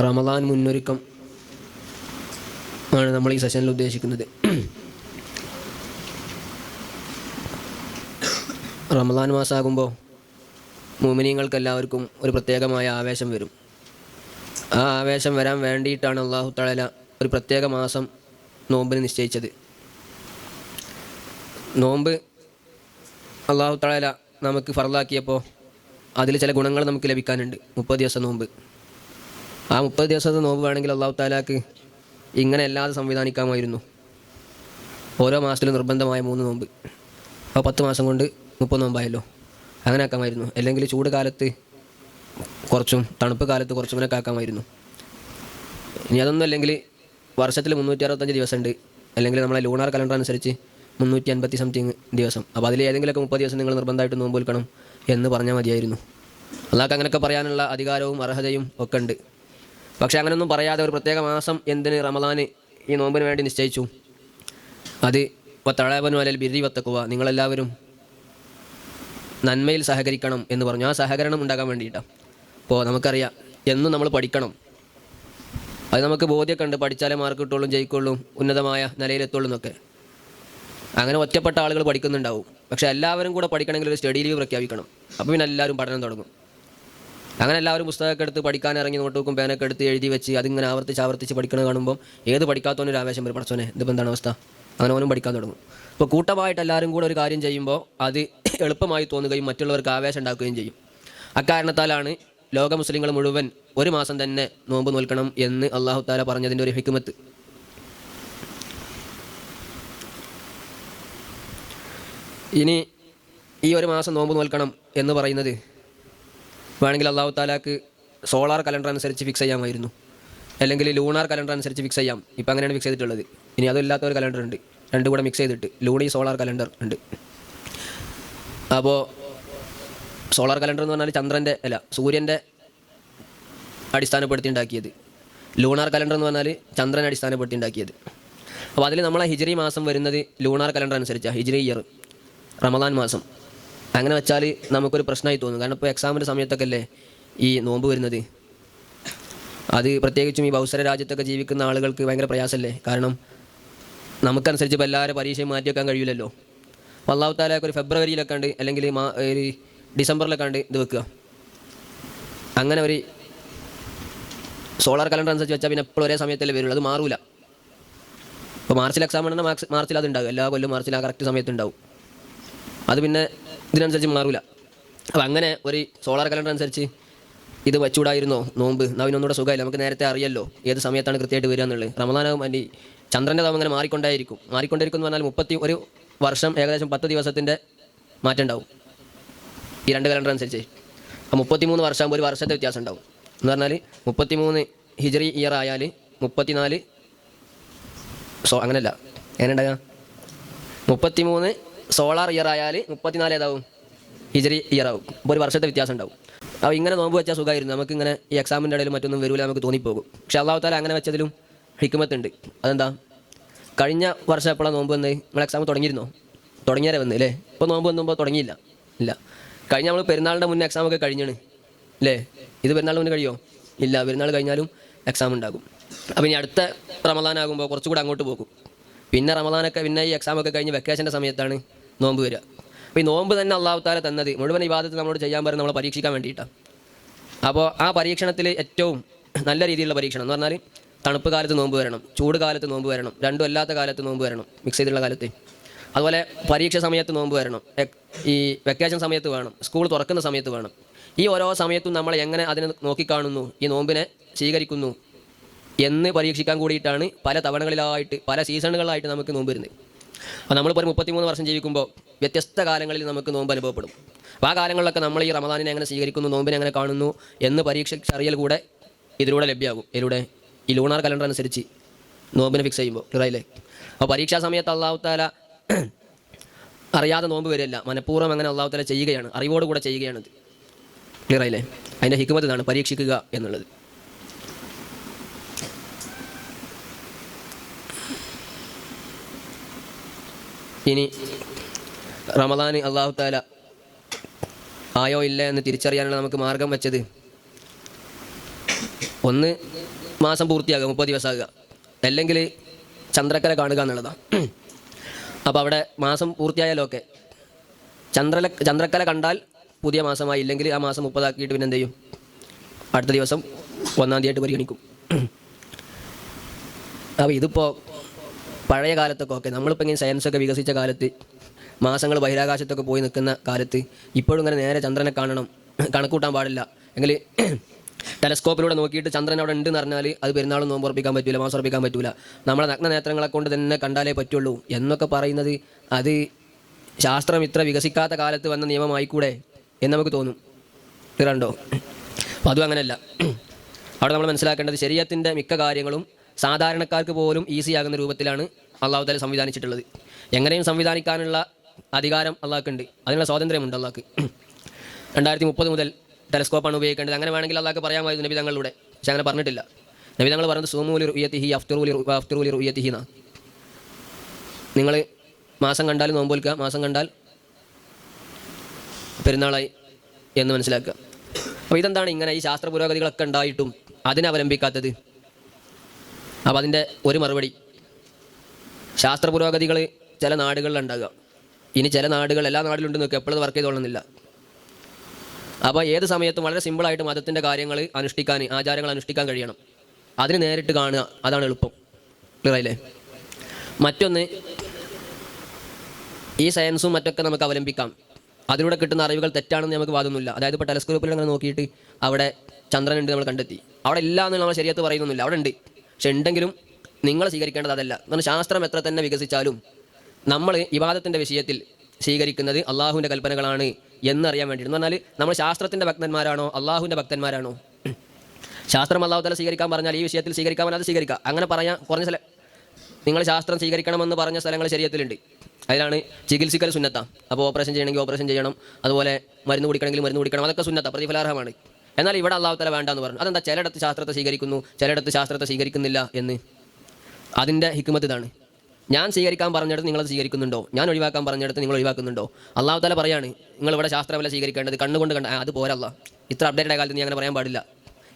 റമദാൻ മുന്നൊരുക്കം ആണ് നമ്മൾ ഈ സെഷനിൽ ഉദ്ദേശിക്കുന്നത്. റമദാൻ മാസമാകുമ്പോൾ മുഅ്മിനീങ്ങൾക്ക് എല്ലാവർക്കും ഒരു പ്രത്യേകമായ ആവേശം വരും. ആ ആവേശം വരാൻ വേണ്ടിയിട്ടാണ് അല്ലാഹു തആല ഒരു പ്രത്യേക മാസം നോമ്പിന് നിശ്ചയിച്ചത്. നോമ്പ് അല്ലാഹു തആല നമുക്ക് ഫർളാക്കിയപ്പോൾ അതിൽ ചില ഗുണങ്ങൾ നമുക്ക് ലഭിക്കാനുണ്ട്. 30 ദിവസം നോമ്പ്. ആ 30 ദിവസത്തെ നോമ്പ് വേണമെങ്കിൽ അല്ലാഹു തആലാക്ക് ഇങ്ങനെ അല്ലാതെ സംവിധാനിക്കാമായിരുന്നു. ഓരോ മാസത്തിലും നിർബന്ധമായ 3 നോമ്പ്. അപ്പോൾ 10 മാസം കൊണ്ട് 30 നോമ്പായല്ലോ. അങ്ങനെ ആക്കാമായിരുന്നു. അല്ലെങ്കിൽ ചൂട് കാലത്ത് കുറച്ചും തണുപ്പ് കാലത്ത് കുറച്ചും ഇങ്ങനെയൊക്കെ ആക്കാമായിരുന്നു. ഇനി അതൊന്നും അല്ലെങ്കിൽ വർഷത്തിൽ 365 ദിവസമുണ്ട്. അല്ലെങ്കിൽ നമ്മളെ ലൂണാർ കലണ്ടർ അനുസരിച്ച് 350 സംതിങ് ദിവസം. അപ്പോൾ അതിൽ ഏതെങ്കിലുമൊക്കെ 30 ദിവസം നിങ്ങൾ നിർബന്ധമായിട്ട് നോമ്പ് വിൽക്കണം എന്ന് പറഞ്ഞാൽ മതിയായിരുന്നു. അല്ലാഹ് അങ്ങനെയൊക്കെ പറയാനുള്ള അധികാരവും അർഹതയും ഒക്കെ ഉണ്ട്. പക്ഷേ അങ്ങനെയൊന്നും പറയാതെ ഒരു പ്രത്യേക മാസം എന്തിന് റമദാന് ഈ നോമ്പിന് വേണ്ടി നിശ്ചയിച്ചു? അത് വതഅവനു അലൽ ബിർരി വത്തഖ്വ, നിങ്ങളെല്ലാവരും നന്മയിൽ സഹകരിക്കണം എന്ന് പറഞ്ഞു. ആ സഹകരണം ഉണ്ടാകാൻ വേണ്ടിയിട്ടാണ്. അപ്പോൾ നമുക്കറിയാം എന്നും നമ്മൾ പഠിക്കണം. അത് നമുക്ക് ബോധ്യമൊക്കെ ഉണ്ട്. പഠിച്ചാലേ മാർക്ക് കിട്ടുള്ളൂ, ജയിക്കുള്ളൂ, ഉന്നതമായ നിലയിലെത്തുള്ളൂ എന്നൊക്കെ. അങ്ങനെ ഒറ്റപ്പെട്ട ആളുകൾ പഠിക്കുന്നുണ്ടാവും. പക്ഷേ എല്ലാവരും കൂടെ പഠിക്കണമെങ്കിൽ ഒരു സ്റ്റഡി ലീവ് പ്രഖ്യാപിക്കണം. അപ്പോൾ പിന്നെ എല്ലാവരും പഠനം തുടങ്ങും. അങ്ങനെ എല്ലാവരും പുസ്തകമൊക്കെ എടുത്ത് പഠിക്കാൻ ഇറങ്ങി നോട്ട് ബുക്കും പേനൊക്കെ എടുത്ത് എഴുതി വെച്ച് അതിങ്ങനെ ആവർത്തിച്ച് പഠിക്കുന്നത് കാണുമ്പോൾ ഏത് പഠിക്കാത്തവനൊരു ആവേശം വരും. പഠിച്ചോനെ ഇതിപ്പോൾ എന്താണ് അവസ്ഥ? അങ്ങനെ അവനും പഠിക്കാൻ തുടങ്ങും. അപ്പോൾ കൂട്ടമായിട്ട് എല്ലാവരും കൂടെ ഒരു കാര്യം ചെയ്യുമ്പോൾ അത് എളുപ്പമായി തോന്നുകയും മറ്റുള്ളവർക്ക് ആവേശം ഉണ്ടാക്കുകയും ചെയ്യും. അക്കാരണത്താലാണ് ലോക മുസ്ലിങ്ങൾ മുഴുവൻ ഒരു മാസം തന്നെ നോമ്പ് നോൽക്കണം എന്ന് അല്ലാഹു തആല പറഞ്ഞതിൻ്റെ ഒരു ഹിക്മത്ത്. ഇനി ഈ ഒരു മാസം നോമ്പ് നോൽക്കണം എന്ന് പറയുന്നത് വേണമെങ്കിൽ അല്ലാഹു തആലാക്ക് സോളാർ കലണ്ടർ അനുസരിച്ച് ഫിക്സ് ചെയ്യാമായിരുന്നു. അല്ലെങ്കിൽ ലൂണാർ കലണ്ടർ അനുസരിച്ച് ഫിക്സ് ചെയ്യാം. ഇപ്പം അങ്ങനെയാണ് ഫിക്സ് ചെയ്തിട്ടുള്ളത്. ഇനി അതില്ലാത്ത ഒരു കലണ്ടർ ഉണ്ട്, രണ്ടും കൂടെ മിക്സ് ചെയ്തിട്ട് ലൂണി സോളാർ കലണ്ടർ ഉണ്ട്. അപ്പോൾ സോളാർ കലണ്ടർ എന്ന് പറഞ്ഞാൽ സൂര്യൻ്റെ അടിസ്ഥാനപ്പെടുത്തി ഉണ്ടാക്കിയത്. ലൂണാർ കലണ്ടർ എന്ന് പറഞ്ഞാൽ ചന്ദ്രനെ അടിസ്ഥാനപ്പെടുത്തി ഉണ്ടാക്കിയത്. അപ്പോൾ അതിൽ നമ്മളെ ഹിജ്രി മാസം വരുന്നത് ലൂണാർ കലണ്ടർ അനുസരിച്ചാണ്. ഹിജ്രി ഇയർ റമദാൻ മാസം. അങ്ങനെ വെച്ചാൽ നമുക്കൊരു പ്രശ്നമായി തോന്നും. കാരണം ഇപ്പോൾ എക്സാമിൻ്റെ സമയത്തൊക്കെ അല്ലേ ഈ നോമ്പ് വരുന്നത്. അത് പ്രത്യേകിച്ചും ഈ ബൗസര രാജ്യത്തൊക്കെ ജീവിക്കുന്ന ആളുകൾക്ക് ഭയങ്കര പ്രയാസമല്ലേ. കാരണം നമുക്കനുസരിച്ച് ഇപ്പോൾ എല്ലാവരും പരീക്ഷയും മാറ്റി വെക്കാൻ കഴിയില്ലല്ലോ. അപ്പോൾ അല്ലാഹു തആല ഒരു ഫെബ്രുവരിയിലൊക്കെ ഉണ്ട്, അല്ലെങ്കിൽ ഡിസംബറിലൊക്കെ ഉണ്ട് ഇത് വെക്കുക. അങ്ങനെ ഒരു സോളാർ കലണ്ടർ അനുസരിച്ച് വെച്ചാൽ പിന്നെ എപ്പോഴും ഒരേ സമയത്തല്ലേ വരുള്ളൂ, അത് മാറൂല. ഇപ്പോൾ മാർച്ചിൽ എക്സാം ആണെങ്കിൽ മാർച്ചിൽ അത് ഉണ്ടാവും. എല്ലാ കൊല്ലം മാർച്ചിൽ ആ കറക്റ്റ് സമയത്ത് ഉണ്ടാവും. അത് പിന്നെ ഇതിനനുസരിച്ച് മാറൂല. അപ്പോൾ അങ്ങനെ ഒരു സോളാർ കലണ്ടർ അനുസരിച്ച് ഇത് വെച്ചുകൂടായിരുന്നോ നോമ്പ്? നവിനൊന്നുകൂടെ സുഖമായില്ല. നമുക്ക് നേരത്തെ അറിയല്ലോ ഏത് സമയത്താണ് കൃത്യമായിട്ട് വരിക എന്നുള്ളത്. റമദാനാകും അതിൻ്റെ ചന്ദ്രൻ്റെ താപം അങ്ങനെ മാറിക്കൊണ്ടേയിരിക്കും എന്ന് പറഞ്ഞാൽ 31 വർഷം ഏകദേശം 10 ദിവസത്തിൻ്റെ മാറ്റം ഉണ്ടാവും ഈ രണ്ട് കലണ്ടർ അനുസരിച്ച്. അപ്പോൾ 33 വർഷമാകുമ്പോൾ ഒരു വർഷത്തെ വ്യത്യാസം ഉണ്ടാവും. എന്ന് പറഞ്ഞാൽ 33 ഹിജ്രി ഇയർ ആയാൽ 34 അങ്ങനെയല്ല, എങ്ങനെ ഉണ്ടാകുക? 33 സോളാർ ഇയർ ആയാൽ 34 ഏതാവും? ഹിജ്രി ഇയർ ആവും. അപ്പോൾ ഒരു വർഷത്തെ വ്യത്യാസം ഉണ്ടാവും. അപ്പോൾ ഇങ്ങനെ നോമ്പ് വെച്ചാൽ സുഖമായിരുന്നു. നമുക്കിങ്ങനെ ഈ എക്സാമിൻ്റെ ഇടയിൽ മറ്റൊന്നും വരില്ല, നമുക്ക് തോന്നിപ്പോകും. പക്ഷേ അല്ലാഹു തആല അങ്ങനെ വെച്ചതിലും ഹിക്മത്തുണ്ട്. അതെന്താ? കഴിഞ്ഞ വർഷം എപ്പോഴാണ് നോമ്പ് വന്നത്? നമ്മൾ എക്സാം തുടങ്ങിയാലേ വന്ന് അല്ലേ? ഇപ്പോൾ നോമ്പ് വന്നുമ്പോൾ തുടങ്ങിയില്ല. ഇല്ല. കഴിഞ്ഞ നമ്മൾ പെരുന്നാളിൻ്റെ മുന്നേ എക്സാമൊക്കെ കഴിഞ്ഞാണ് അല്ലേ? ഇത് പെരുന്നാളിന് മുന്നേ കഴിയുമോ? ഇല്ല. പെരുന്നാൾ കഴിഞ്ഞാലും എക്സാം ഉണ്ടാകും. അപ്പോൾ ഇനി അടുത്ത റമദാനാകുമ്പോൾ കുറച്ചുകൂടെ അങ്ങോട്ട് പോകും. പിന്നെ റമദാനൊക്കെ പിന്നെ ഈ എക്സാമൊക്കെ കഴിഞ്ഞ് വെക്കേഷൻ്റെ സമയത്താണ് നോമ്പ് വരിക. അപ്പോൾ ഈ നോമ്പ് തന്നെ അല്ലാഹു തആല തന്നത് മുഴുവൻ ഇബാദത്ത് നമ്മളോട് ചെയ്യാൻ പറയുന്നത് നമ്മളെ പരീക്ഷിക്കാൻ വേണ്ടിയിട്ടാണ്. അപ്പോൾ ആ പരീക്ഷണത്തിൽ ഏറ്റവും നല്ല രീതിയിലുള്ള പരീക്ഷണം എന്ന് പറഞ്ഞാൽ തണുപ്പ് കാലത്ത് നോമ്പ് വരണം, ചൂട് കാലത്ത് നോമ്പ് വരണം, രണ്ടും അല്ലാത്ത കാലത്ത് നോമ്പ് വരണം, മിക്സ് ചെയ്തിട്ടുള്ള കാലത്ത്. അതുപോലെ പരീക്ഷ സമയത്ത് നോമ്പ് വരണം, ഈ വെക്കേഷൻ സമയത്ത് വേണം, സ്കൂൾ തുറക്കുന്ന സമയത്ത് വേണം. ഈ ഓരോ സമയത്തും നമ്മൾ എങ്ങനെ അതിനെ നോക്കിക്കാണുന്നു, ഈ നോമ്പിനെ സ്വീകരിക്കുന്നു എന്ന് പരീക്ഷിക്കാൻ കൂടിയിട്ടാണ് പല തവണകളിലായിട്ട് പല സീസണുകളായിട്ട് നമുക്ക് നോമ്പ് വരുന്നത്. അപ്പോൾ നമ്മളിപ്പോൾ ഒരു 33 വർഷം ജീവിക്കുമ്പോൾ വ്യത്യസ്ത കാലങ്ങളിൽ നമുക്ക് നോമ്പ് അനുഭവപ്പെടും. അപ്പോൾ ആ കാലങ്ങളിലൊക്കെ നമ്മൾ ഈ റമദാനിനെ എങ്ങനെ സ്വീകരിക്കുന്നു, നോമ്പിനെ എങ്ങനെ കാണുന്നു എന്ന് പരീക്ഷിച്ചറിയൽ കൂടെ ഇതിലൂടെ ലഭ്യമാകും. ഇതിലൂടെ ഈ ലൂണാർ കലണ്ടർ അനുസരിച്ച് നോമ്പിനെ ഫിക്സ് ചെയ്യുമ്പോൾ ക്ലിയറായില്ലേ? അപ്പോൾ പരീക്ഷാ സമയത്ത് അല്ലാഹു തആല അറിയാതെ നോമ്പ് വരില്ല, മനഃപൂർവ്വം അങ്ങനെ അല്ലാഹു തആല ചെയ്യുകയാണ്, അറിവോടുകൂടെ ചെയ്യുകയാണത്. ക്ലിയറായില്ലേ? അതിൻ്റെ ഹിക്മത്ത് ഇതാണ്, പരീക്ഷിക്കുക എന്നുള്ളത്. ഇനി റമദാന് അല്ലാഹു തആല ആയോ ഇല്ല എന്ന് തിരിച്ചറിയാനുള്ള നമുക്ക് മാർഗം വെച്ചത് ഒന്ന് മാസം പൂർത്തിയാകുക, 30 ദിവസമാകുക, അല്ലെങ്കിൽ ചന്ദ്രക്കല കാണുക എന്നുള്ളതാണ്. അപ്പോൾ അവിടെ മാസം പൂർത്തിയായാലൊക്കെ ചന്ദ്രക്കല കണ്ടാൽ പുതിയ മാസമായി, ഇല്ലെങ്കിൽ ആ മാസം 30 ആക്കിയിട്ട് പിന്നെ എന്ത് ചെയ്യും, അടുത്ത ദിവസം 1-ാം തീയതി ആയിട്ട് പരിഗണിക്കും. അപ്പോൾ ഇതിപ്പോൾ പഴയ കാലത്തൊക്കെ നമ്മളിപ്പോൾ ഇങ്ങനെ സയൻസൊക്കെ വികസിച്ച കാലത്ത്, മാസങ്ങൾ ബഹിരാകാശത്തൊക്കെ പോയി നിൽക്കുന്ന കാലത്ത് ഇപ്പോഴും ഇങ്ങനെ നേരെ ചന്ദ്രനെ കാണണം, കണക്കൂട്ടാൻ പാടില്ല, എങ്കിൽ ടെലസ്കോപ്പിലൂടെ നോക്കിയിട്ട് ചന്ദ്രൻ അവിടെ ഉണ്ടെന്ന് പറഞ്ഞാൽ അത് പെരുന്നാളും നോമ്പ് ഉറപ്പിക്കാൻ പറ്റില്ല, മാസം ഉറപ്പിക്കാൻ പറ്റില്ല, നമ്മളെ നഗ്ന നേത്രങ്ങളെ കൊണ്ട് തന്നെ കണ്ടാലേ പറ്റുള്ളൂ എന്നൊക്കെ പറയുന്നത് അത് ശാസ്ത്രം ഇത്ര വികസിക്കാത്ത കാലത്ത് വന്ന നിയമമായിക്കൂടെ എന്ന് നമുക്ക് തോന്നും. കണ്ടോ? അപ്പോൾ അതും അങ്ങനെയല്ല. അവിടെ നമ്മൾ മനസ്സിലാക്കേണ്ടത് ശരീഅത്തിൻ്റെ മിക്ക കാര്യങ്ങളും സാധാരണക്കാർക്ക് പോലും ഈസി ആകുന്ന രൂപത്തിലാണ് അള്ളാഹു തആല സംവിധാനിച്ചിട്ടുള്ളത്. എങ്ങനെയും സംവിധാനിക്കാനുള്ള അധികാരം അള്ളാഹ്ക്കുണ്ട്, അതിനുള്ള സ്വാതന്ത്ര്യമുണ്ട് അള്ളാഹ്ക്ക്. 2030 മുതൽ ടെലസ്കോപ്പാണ് ഉപയോഗിക്കേണ്ടത്. അങ്ങനെ വേണമെങ്കിൽ അള്ളാഹ്ക്ക് പറയാമായിരുന്നു നബി തങ്ങളിലൂടെ, പക്ഷെ അങ്ങനെ പറഞ്ഞിട്ടില്ല. നബി തങ്ങൾ പറഞ്ഞത് സൂമൂലി റുയത്തിഹി അഫ്തുറൂലി റുയത്തിഹി എന്നാണ്. നിങ്ങൾ മാസം കണ്ടാൽ നോമ്പ് നോൽക്കുക, മാസം കണ്ടാൽ പെരുന്നാളായി എന്ന് മനസ്സിലാക്കുക. അപ്പോൾ ഇതെന്താണ് ഇങ്ങനെ ഈ ശാസ്ത്ര പുരോഗതികളൊക്കെ ഉണ്ടായിട്ടും അതിനെ അവലംബിക്കാത്തത്? അപ്പോൾ അതിൻ്റെ ഒരു മറുപടി, ശാസ്ത്ര പുരോഗതികൾ ചില നാടുകളിലുണ്ടാകുക, ഇനി ചില നാടുകൾ എല്ലാ നാട്ടിലുണ്ട് നോക്കുക, എപ്പോഴും വർക്ക് ചെയ്തോളുന്നില്ല. അപ്പോൾ ഏത് സമയത്തും വളരെ സിമ്പിളായിട്ട് മതത്തിൻ്റെ കാര്യങ്ങൾ അനുഷ്ഠിക്കാൻ, ആചാരങ്ങൾ അനുഷ്ഠിക്കാൻ കഴിയണം. അതിന് നേരിട്ട് കാണുക, അതാണ് എളുപ്പം. ക്ലിയറായില്ലേ? മറ്റൊന്ന്, ഈ സയൻസും മറ്റൊക്കെ നമുക്ക് അവലംബിക്കാം, അതിലൂടെ കിട്ടുന്ന അറിവുകൾ തെറ്റാണെന്ന് നമുക്ക് വാദമൊന്നുമില്ല. അതായത് ഇപ്പോൾ ടെലസ്കോപ്പിൽ അങ്ങനെ നോക്കിയിട്ട് അവിടെ ചന്ദ്രനുണ്ട് നമ്മൾ കണ്ടെത്തി, അവിടെ ഇല്ല എന്ന് നമ്മൾ ശരീഅത്ത് പറയുന്നില്ല, അവിടെ ഉണ്ട്. പക്ഷെ ഉണ്ടെങ്കിലും നിങ്ങൾ സ്വീകരിക്കേണ്ടത് അതല്ല. എന്നാൽ ശാസ്ത്രം എത്ര തന്നെ വികസിച്ചാലും നമ്മൾ ഇബാദത്തിൻ്റെ വിഷയത്തിൽ സ്വീകരിക്കുന്നത് അള്ളാഹുവിൻ്റെ കൽപ്പനകളാണ് എന്നറിയാൻ വേണ്ടിയിട്ട്. എന്ന് പറഞ്ഞാൽ നമ്മൾ ശാസ്ത്രത്തിൻ്റെ ഭക്തന്മാരാണോ അള്ളാഹുവിൻ്റെ ഭക്തന്മാരാണോ? ശാസ്ത്രം അള്ളാഹു തആല സ്വീകരിക്കാൻ പറഞ്ഞാൽ ഈ വിഷയത്തിൽ സ്വീകരിക്കാമെന്ന് അത് സ്വീകരിക്കുക. അങ്ങനെ പറയാൻ കുറഞ്ഞ നിങ്ങൾ ശാസ്ത്രം സ്വീകരിക്കണമെന്ന് പറഞ്ഞ സ്ഥലങ്ങൾ ശരീഅത്തിലുണ്ട്. അതിലാണ് ചികിത്സിക്കൽ സുന്നത്ത. അപ്പോൾ ഓപ്പറേഷൻ ചെയ്യണമെങ്കിൽ ഓപ്പറേഷൻ ചെയ്യണം, അതുപോലെ മരുന്ന് കുടിക്കണമെങ്കിൽ മരുന്ന് കുടിക്കണം, അതൊക്കെ സുന്നത്ത, പ്രതിഫലാർഹമാണ്. എന്നാൽ ഇവിടെ അള്ളാഹു തആല വേണ്ടാന്ന് പറഞ്ഞു. അതെന്താ? ചിലയിടത്ത് ശാസ്ത്രത്തെ സ്വീകരിക്കുന്നു, ചിലയിടത്ത് ശാസ്ത്രത്തെ സ്വീകരിക്കുന്നില്ല എന്ന്. അതിൻ്റെ ഹിക്മത്ത് ഇതാണ്. ഞാൻ സ്വീകരിക്കാൻ പറഞ്ഞിടത്ത് നിങ്ങളത് സ്വീകരിക്കുന്നുണ്ടോ, ഞാൻ ഒഴിവാക്കാൻ പറഞ്ഞിടത്ത് നിങ്ങൾ ഒഴിവാക്കുന്നുണ്ടോ? അള്ളാഹു തആല പറയാണ്, നിങ്ങൾ ഇവിടെ ശാസ്ത്രമല്ല സ്വീകരിക്കേണ്ടത്, കണ്ണുകൊണ്ട് കണ്ട അത് പോരല്ല, ഇത്ര അപ്ഡേറ്റഡ് ആയ കാലത്ത് നീ അങ്ങനെ പറയാൻ പാടില്ല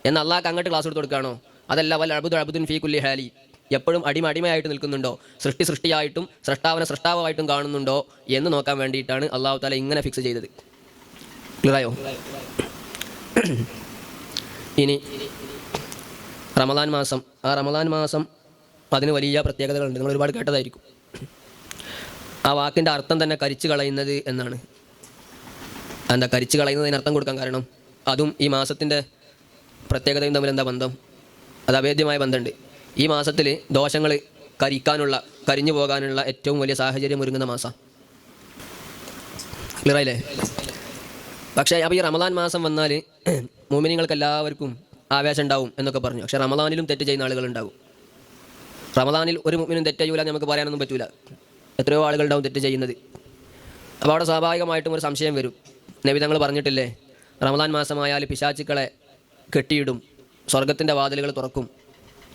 എന്ന് അള്ളാഹ്ക്ക് അങ്ങോട്ട് ക്ലാസ് എടുത്ത് കൊടുക്കുകയാണോ? അതല്ല, വൽ അബ്ദുൻ ഫീ കുല്ലി ഹാലി, എപ്പോഴും അടിമയായിട്ട് നിൽക്കുന്നുണ്ടോ, സൃഷ്ടിയായിട്ടും സൃഷ്ടാവിനെ സൃഷ്ടാവായിട്ടും കാണുന്നുണ്ടോ എന്ന് നോക്കാൻ വേണ്ടിയിട്ടാണ് അള്ളാഹു തആല ഇങ്ങനെ ഫിക്സ് ചെയ്തത്. ക്ലിയറായോ? ഇനി റമദാൻ മാസം, ആ റമദാൻ മാസം അതിന് വലിയ പ്രത്യേകതകളുണ്ട്, നിങ്ങൾ ഒരുപാട് കേട്ടതായിരിക്കും. ആ വാക്കിൻ്റെ അർത്ഥം തന്നെ കരിച്ചു കളയുന്നത് എന്നാണ്. എന്താ കരിച്ചു കളയുന്നതിന് അർത്ഥം കൊടുക്കാൻ കാരണം? അതും ഈ മാസത്തിൻ്റെ പ്രത്യേകതയും തമ്മിൽ എന്താ ബന്ധം? അത് അഭേദ്യമായ ബന്ധമുണ്ട്. ഈ മാസത്തിൽ ദോഷങ്ങൾ കരിഞ്ഞു പോകാനുള്ള ഏറ്റവും വലിയ സാഹചര്യം ഒരുങ്ങുന്ന മാസം. ക്ലിയറായില്ലേ? പക്ഷേ അപ്പോൾ ഈ റമദാൻ മാസം വന്നാൽ മുഅ്മിനീങ്ങൾക്ക് എല്ലാവർക്കും ആവേശം ഉണ്ടാവും എന്നൊക്കെ പറഞ്ഞു. പക്ഷേ റമദാനിലും തെറ്റ് ചെയ്യുന്ന ആളുകളുണ്ടാകും. റമദാനിൽ ഒരു മുഅ്മിനും തെറ്റ് ചെയ്യൂല നമുക്ക് പറയാനൊന്നും പറ്റൂല. എത്രയോ ആളുകളുണ്ടാവും തെറ്റ് ചെയ്യുന്നത്. അപ്പോൾ അവിടെ സ്വാഭാവികമായിട്ടും ഒരു സംശയം വരും. നബി തങ്ങൾ പറഞ്ഞിട്ടില്ലേ, റമദാൻ മാസമായാൽ പിശാചുക്കളെ കെട്ടിയിടും, സ്വർഗത്തിൻ്റെ വാതിലുകൾ തുറക്കും,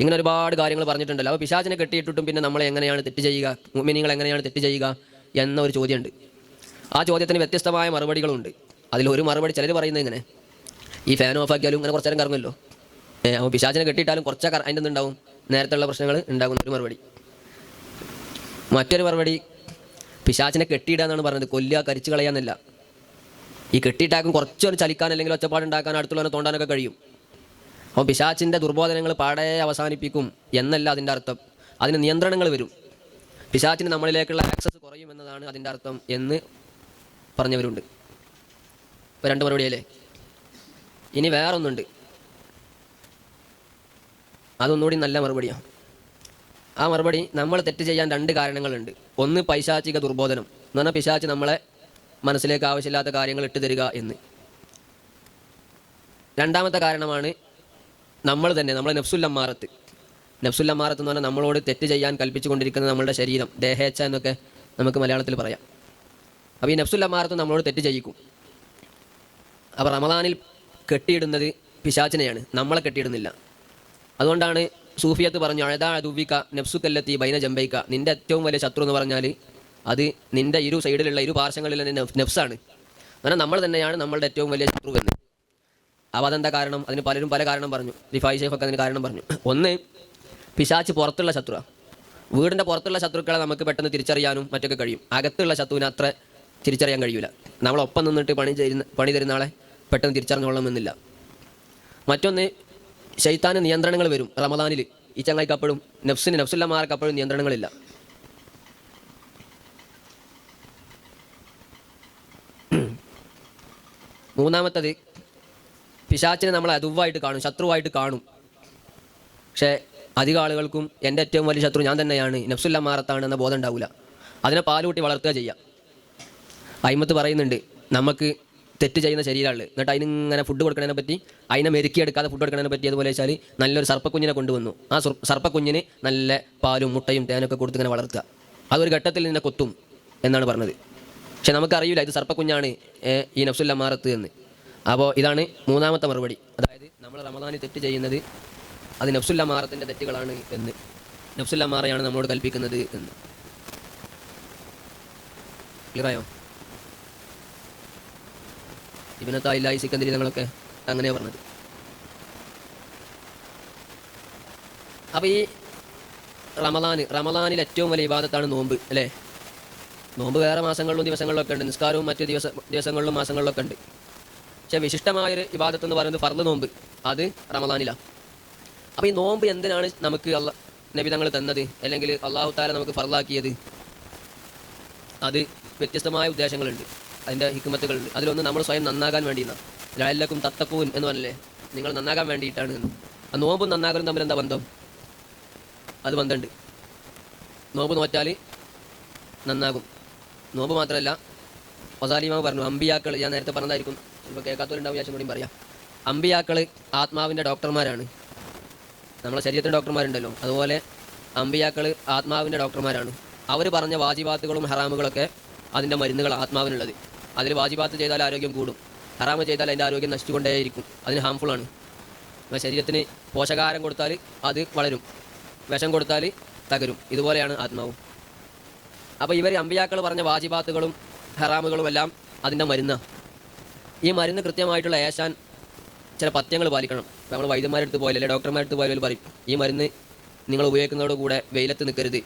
ഇങ്ങനെ ഒരുപാട് കാര്യങ്ങൾ പറഞ്ഞിട്ടുണ്ടല്ലോ. അപ്പോൾ പിശാചിനെ കെട്ടിയിട്ടിട്ടും പിന്നെ നമ്മളെ എങ്ങനെയാണ് തെറ്റ് ചെയ്യുക, മുഅ്മിനീങ്ങൾ എങ്ങനെയാണ് തെറ്റ് ചെയ്യുക എന്ന ഒരു ചോദ്യമുണ്ട്. ആ ചോദ്യത്തിന് വ്യത്യസ്തമായ മറുപടികളുണ്ട്. അതിലൊരു മറുപടി ചിലർ പറയുന്നത് ഇങ്ങനെ, ഈ ഫാൻ ഓഫ് ആക്കിയാലും ഇങ്ങനെ കുറച്ച് നേരം കറങ്ങുമല്ലോ, അപ്പോൾ പിശാചിനെ കെട്ടിയിട്ടാലും കുറച്ചൊക്കെ അതിൻ്റെ എന്തുണ്ടാവും, നേരത്തുള്ള പ്രശ്നങ്ങൾ ഉണ്ടാകുന്ന ഒരു മറുപടി. മറ്റൊരു മറുപടി, പിശാചിനെ കെട്ടിയിടുക എന്നാണ് പറഞ്ഞത്, കൊല്ലുക, കരിച്ചു കളയാന്നല്ല. ഈ കെട്ടിയിട്ടാക്കും കുറച്ചൊരു ചലിക്കാൻ അല്ലെങ്കിൽ ഒച്ചപ്പാടുണ്ടാക്കാൻ അടുത്തുള്ളവനെ തോണ്ടാനൊക്കെ കഴിയും. അപ്പോൾ പിശാചിൻ്റെ ദുർബോധനങ്ങൾ പാടെ അവസാനിപ്പിക്കും എന്നല്ല അതിൻ്റെ അർത്ഥം. അതിന് നിയന്ത്രണങ്ങൾ വരും, പിശാചിന് നമ്മളിലേക്കുള്ള ആക്സസ് കുറയും എന്നതാണ് അതിൻ്റെ അർത്ഥം എന്ന് പറഞ്ഞവരുണ്ട്. ഇപ്പോൾ 2 മറുപടിയല്ലേ. ഇനി വേറൊന്നുണ്ട്, അതൊന്നുകൂടി നല്ല മറുപടിയാണ്. ആ മറുപടി, നമ്മൾ തെറ്റ് ചെയ്യാൻ 2 കാരണങ്ങളുണ്ട്. ഒന്ന് പൈശാചിക ദുർബോധനം എന്ന് പറഞ്ഞാൽ പിശാച് നമ്മളെ മനസ്സിലേക്ക് ആവശ്യമില്ലാത്ത കാര്യങ്ങൾ ഇട്ട് തരിക എന്ന്. രണ്ടാമത്തെ കാരണമാണ് നമ്മൾ തന്നെ, നമ്മളെ നഫ്സുല്ലമ്മാറത്ത് എന്ന് പറഞ്ഞാൽ നമ്മളോട് തെറ്റ് ചെയ്യാൻ കൽപ്പിച്ചു കൊണ്ടിരിക്കുന്ന നമ്മളുടെ ശരീരം, ദേഹേച്ഛ എന്നൊക്കെ നമുക്ക് മലയാളത്തിൽ പറയാം. അപ്പോൾ ഈ നഫ്സുല്ലമ്മാറത്ത് നമ്മളോട് തെറ്റ് ചെയ്യിക്കും. അപ്പോൾ റമദാനിൽ കെട്ടിയിടുന്നത് പിശാചിനെയാണ്, നമ്മളെ കെട്ടിയിടുന്നില്ല. അതുകൊണ്ടാണ് സൂഫിയത്ത് പറഞ്ഞു, അഴതാ ദുവിക നഫ്സുക്കല്ലത്തി ബൈന ജംബൈക്ക, നിൻ്റെ ഏറ്റവും വലിയ ശത്രു എന്ന് പറഞ്ഞാൽ അത് നിൻ്റെ ഇരു സൈഡിലുള്ള ഇരു പാർശ്വങ്ങളിൽ തന്നെ നഫ്സാണ്. അങ്ങനെ നമ്മൾ തന്നെയാണ് നമ്മളുടെ ഏറ്റവും വലിയ ശത്രു എന്ന്. അപ്പോൾ അതെന്താ കാരണം? അതിന് പലരും പല കാരണം പറഞ്ഞു. റിഫായി ഷെയ്ഖൊക്കെ അതിന് കാരണം പറഞ്ഞു. ഒന്ന്, പിശാച്ച് പുറത്തുള്ള ശത്രു. വീടിൻ്റെ പുറത്തുള്ള ശത്രുക്കളെ നമുക്ക് പെട്ടെന്ന് തിരിച്ചറിയാനും മറ്റൊക്കെ കഴിയും. അകത്തുള്ള ശത്രുവിനെ അത്ര തിരിച്ചറിയാൻ കഴിയില്ല. നമ്മളൊപ്പം നിന്നിട്ട് പണി തരുന്ന ആളെ പെട്ടെന്ന് തിരിച്ചറിഞ്ഞോളണമെന്നില്ല. മറ്റൊന്ന്, ശൈത്താന് നിയന്ത്രണങ്ങൾ വരും റമദാനിൽ. ഈ ചങ്ങായിക്ക് അപ്പോഴും നഫ്സുല്ലമാർക്ക് അപ്പോഴും നിയന്ത്രണങ്ങളില്ല. മൂന്നാമത്തത്, പിശാച്ചിനെ നമ്മൾ അതുവായിട്ട് കാണും, ശത്രുവായിട്ട് കാണും. പക്ഷേ അധികം ആളുകൾക്കും എൻ്റെ ഏറ്റവും വലിയ ശത്രു ഞാൻ തന്നെയാണ്, നഫ്സുല്ലമാറത്താണ് എന്ന ബോധം ഉണ്ടാവില്ല. അതിനെ പാലുകൂട്ടി വളർത്തുക ചെയ്യുക. അയിമത്ത് പറയുന്നുണ്ട്, നമുക്ക് തെറ്റ് ചെയ്യുന്ന ശരീരമാണ്, എന്നിട്ട് അതിനിങ്ങനെ ഫുഡ് കൊടുക്കണതിനെ പറ്റി, അതിനെ മെരുക്കിയെടുക്കാതെ ഫുഡ് കൊടുക്കണതിനെ പറ്റി അതുപോലെ വെച്ചാൽ നല്ലൊരു സർപ്പക്കുഞ്ഞിനെ കൊണ്ടുവന്നു. ആ സർപ്പക്കുഞ്ഞിന് നല്ല പാലും മുട്ടയും തേനൊക്കെ കൊടുത്ത് ഇങ്ങനെ വളർത്തുക. അതൊരു ഘട്ടത്തിൽ നിന്നെ കൊത്തും എന്നാണ് പറഞ്ഞത്. പക്ഷെ നമുക്കറിയില്ല ഇത് സർപ്പക്കുഞ്ഞാണ് ഈ നഫ്സുല്ലമാറത്ത് എന്ന്. അപ്പോൾ ഇതാണ് മൂന്നാമത്തെ മറുപടി. അതായത് നമ്മൾ റമദാനിൽ തെറ്റ് ചെയ്യുന്നത് അത് നഫ്സുല്ലമാറത്തിൻ്റെ തെറ്റുകളാണ് എന്ന്, നഫ്സുല്ലമാറയാണ് നമ്മളോട് കൽപ്പിക്കുന്നത് എന്ന്. ക്ലിയറായോ? ഇബ്നു തായില്ലാഹി സിക്കന്ദരി തങ്ങളൊക്കെ അങ്ങനെയാണ് പറഞ്ഞത്. അപ്പോൾ ഈ റമദാനിൽ ഏറ്റവും വലിയ ഇബാദത്താണ് നോമ്പ്, അല്ലേ? നോമ്പ് വേറെ മാസങ്ങളിലും ദിവസങ്ങളിലൊക്കെ ഉണ്ട്, നിസ്കാരവും മറ്റ് ദിവസങ്ങളിലും മാസങ്ങളിലൊക്കെ ഉണ്ട്. പക്ഷേ വിശിഷ്ടമായൊരു ഇബാദത്ത് എന്ന് പറയുന്നത് ഫർള് നോമ്പ്, അത് റമദാനിലാണ്. അപ്പോൾ ഈ നോമ്പ് എന്തിനാണ് നമുക്ക് നബി തങ്ങൾ തന്നത്, അല്ലെങ്കിൽ അള്ളാഹു തആല നമുക്ക് ഫർളാക്കിയത്? അത് വ്യത്യസ്തമായ ഉദ്ദേശങ്ങളുണ്ട്, അതിൻ്റെ ഹിക്മത്തുകളുണ്ട്. അതിലൊന്ന് നമ്മൾ സ്വയം നന്നാകാൻ വേണ്ടിയാണ്. ലഅല്ലക്കും തത്തഖൂൻ എന്ന് പറഞ്ഞല്ലേ, നിങ്ങൾ നന്നാകാൻ വേണ്ടിയിട്ടാണ് എന്ന്. ആ നോമ്പും നന്നാകലും തമ്മിൽ എന്താ ബന്ധം? അത് ബന്ധമുണ്ട്. നോമ്പ് നോറ്റാൽ നന്നാകും. നോമ്പ് മാത്രമല്ല, വസാലിമാവ് പറഞ്ഞു, അമ്പിയാക്കൾ, ഞാൻ നേരത്തെ പറഞ്ഞതായിരിക്കും, ഇപ്പോൾ കേൾക്കാത്തവരുണ്ടാവും, വിചാരിച്ചും കൂടിയും പറയാം. അമ്പിയാക്കൾ ആത്മാവിൻ്റെ ഡോക്ടർമാരാണ്. നമ്മളെ ശരീരത്തിൻ്റെ ഡോക്ടർമാരുണ്ടല്ലോ, അതുപോലെ അമ്പിയാക്കൾ ആത്മാവിൻ്റെ ഡോക്ടർമാരാണ്. അവർ പറഞ്ഞ വാജിബാത്തുകളും ഹറാമുകളൊക്കെ അതിൻ്റെ മരുന്നുകൾ ആത്മാവിനുള്ളത്. അതിൽ വാജിബാത്ത് ചെയ്താൽ ആരോഗ്യം കൂടും, ഹറാമ് ചെയ്താൽ അതിൻ്റെ ആരോഗ്യം നശിച്ചുകൊണ്ടേയിരിക്കും, അതിന് ഹാംഫുള്ളാണ്. ശരീരത്തിന് പോഷകാഹാരം കൊടുത്താൽ അത് വളരും, വിഷം കൊടുത്താൽ തകരും. ഇതുപോലെയാണ് ആത്മാവും. അപ്പോൾ ഇവർ അമ്പിയാക്കൾ പറഞ്ഞ വാജിബാത്തുകളും ഹറാമുകളും എല്ലാം അതിൻ്റെ മരുന്നാണ്. ഈ മരുന്ന് കൃത്യമായിട്ടുള്ള ഏശാൻ ചില പഥ്യങ്ങൾ പാലിക്കണം. നമ്മൾ വൈദ്യന്മാരെടുത്ത് പോയാലും അല്ലെങ്കിൽ ഡോക്ടർമാരെടുത്ത് പോയാലും പറയും, ഈ മരുന്ന് നിങ്ങൾ ഉപയോഗിക്കുന്നതോടുകൂടെ വെയിലത്ത് നിൽക്കരുത്,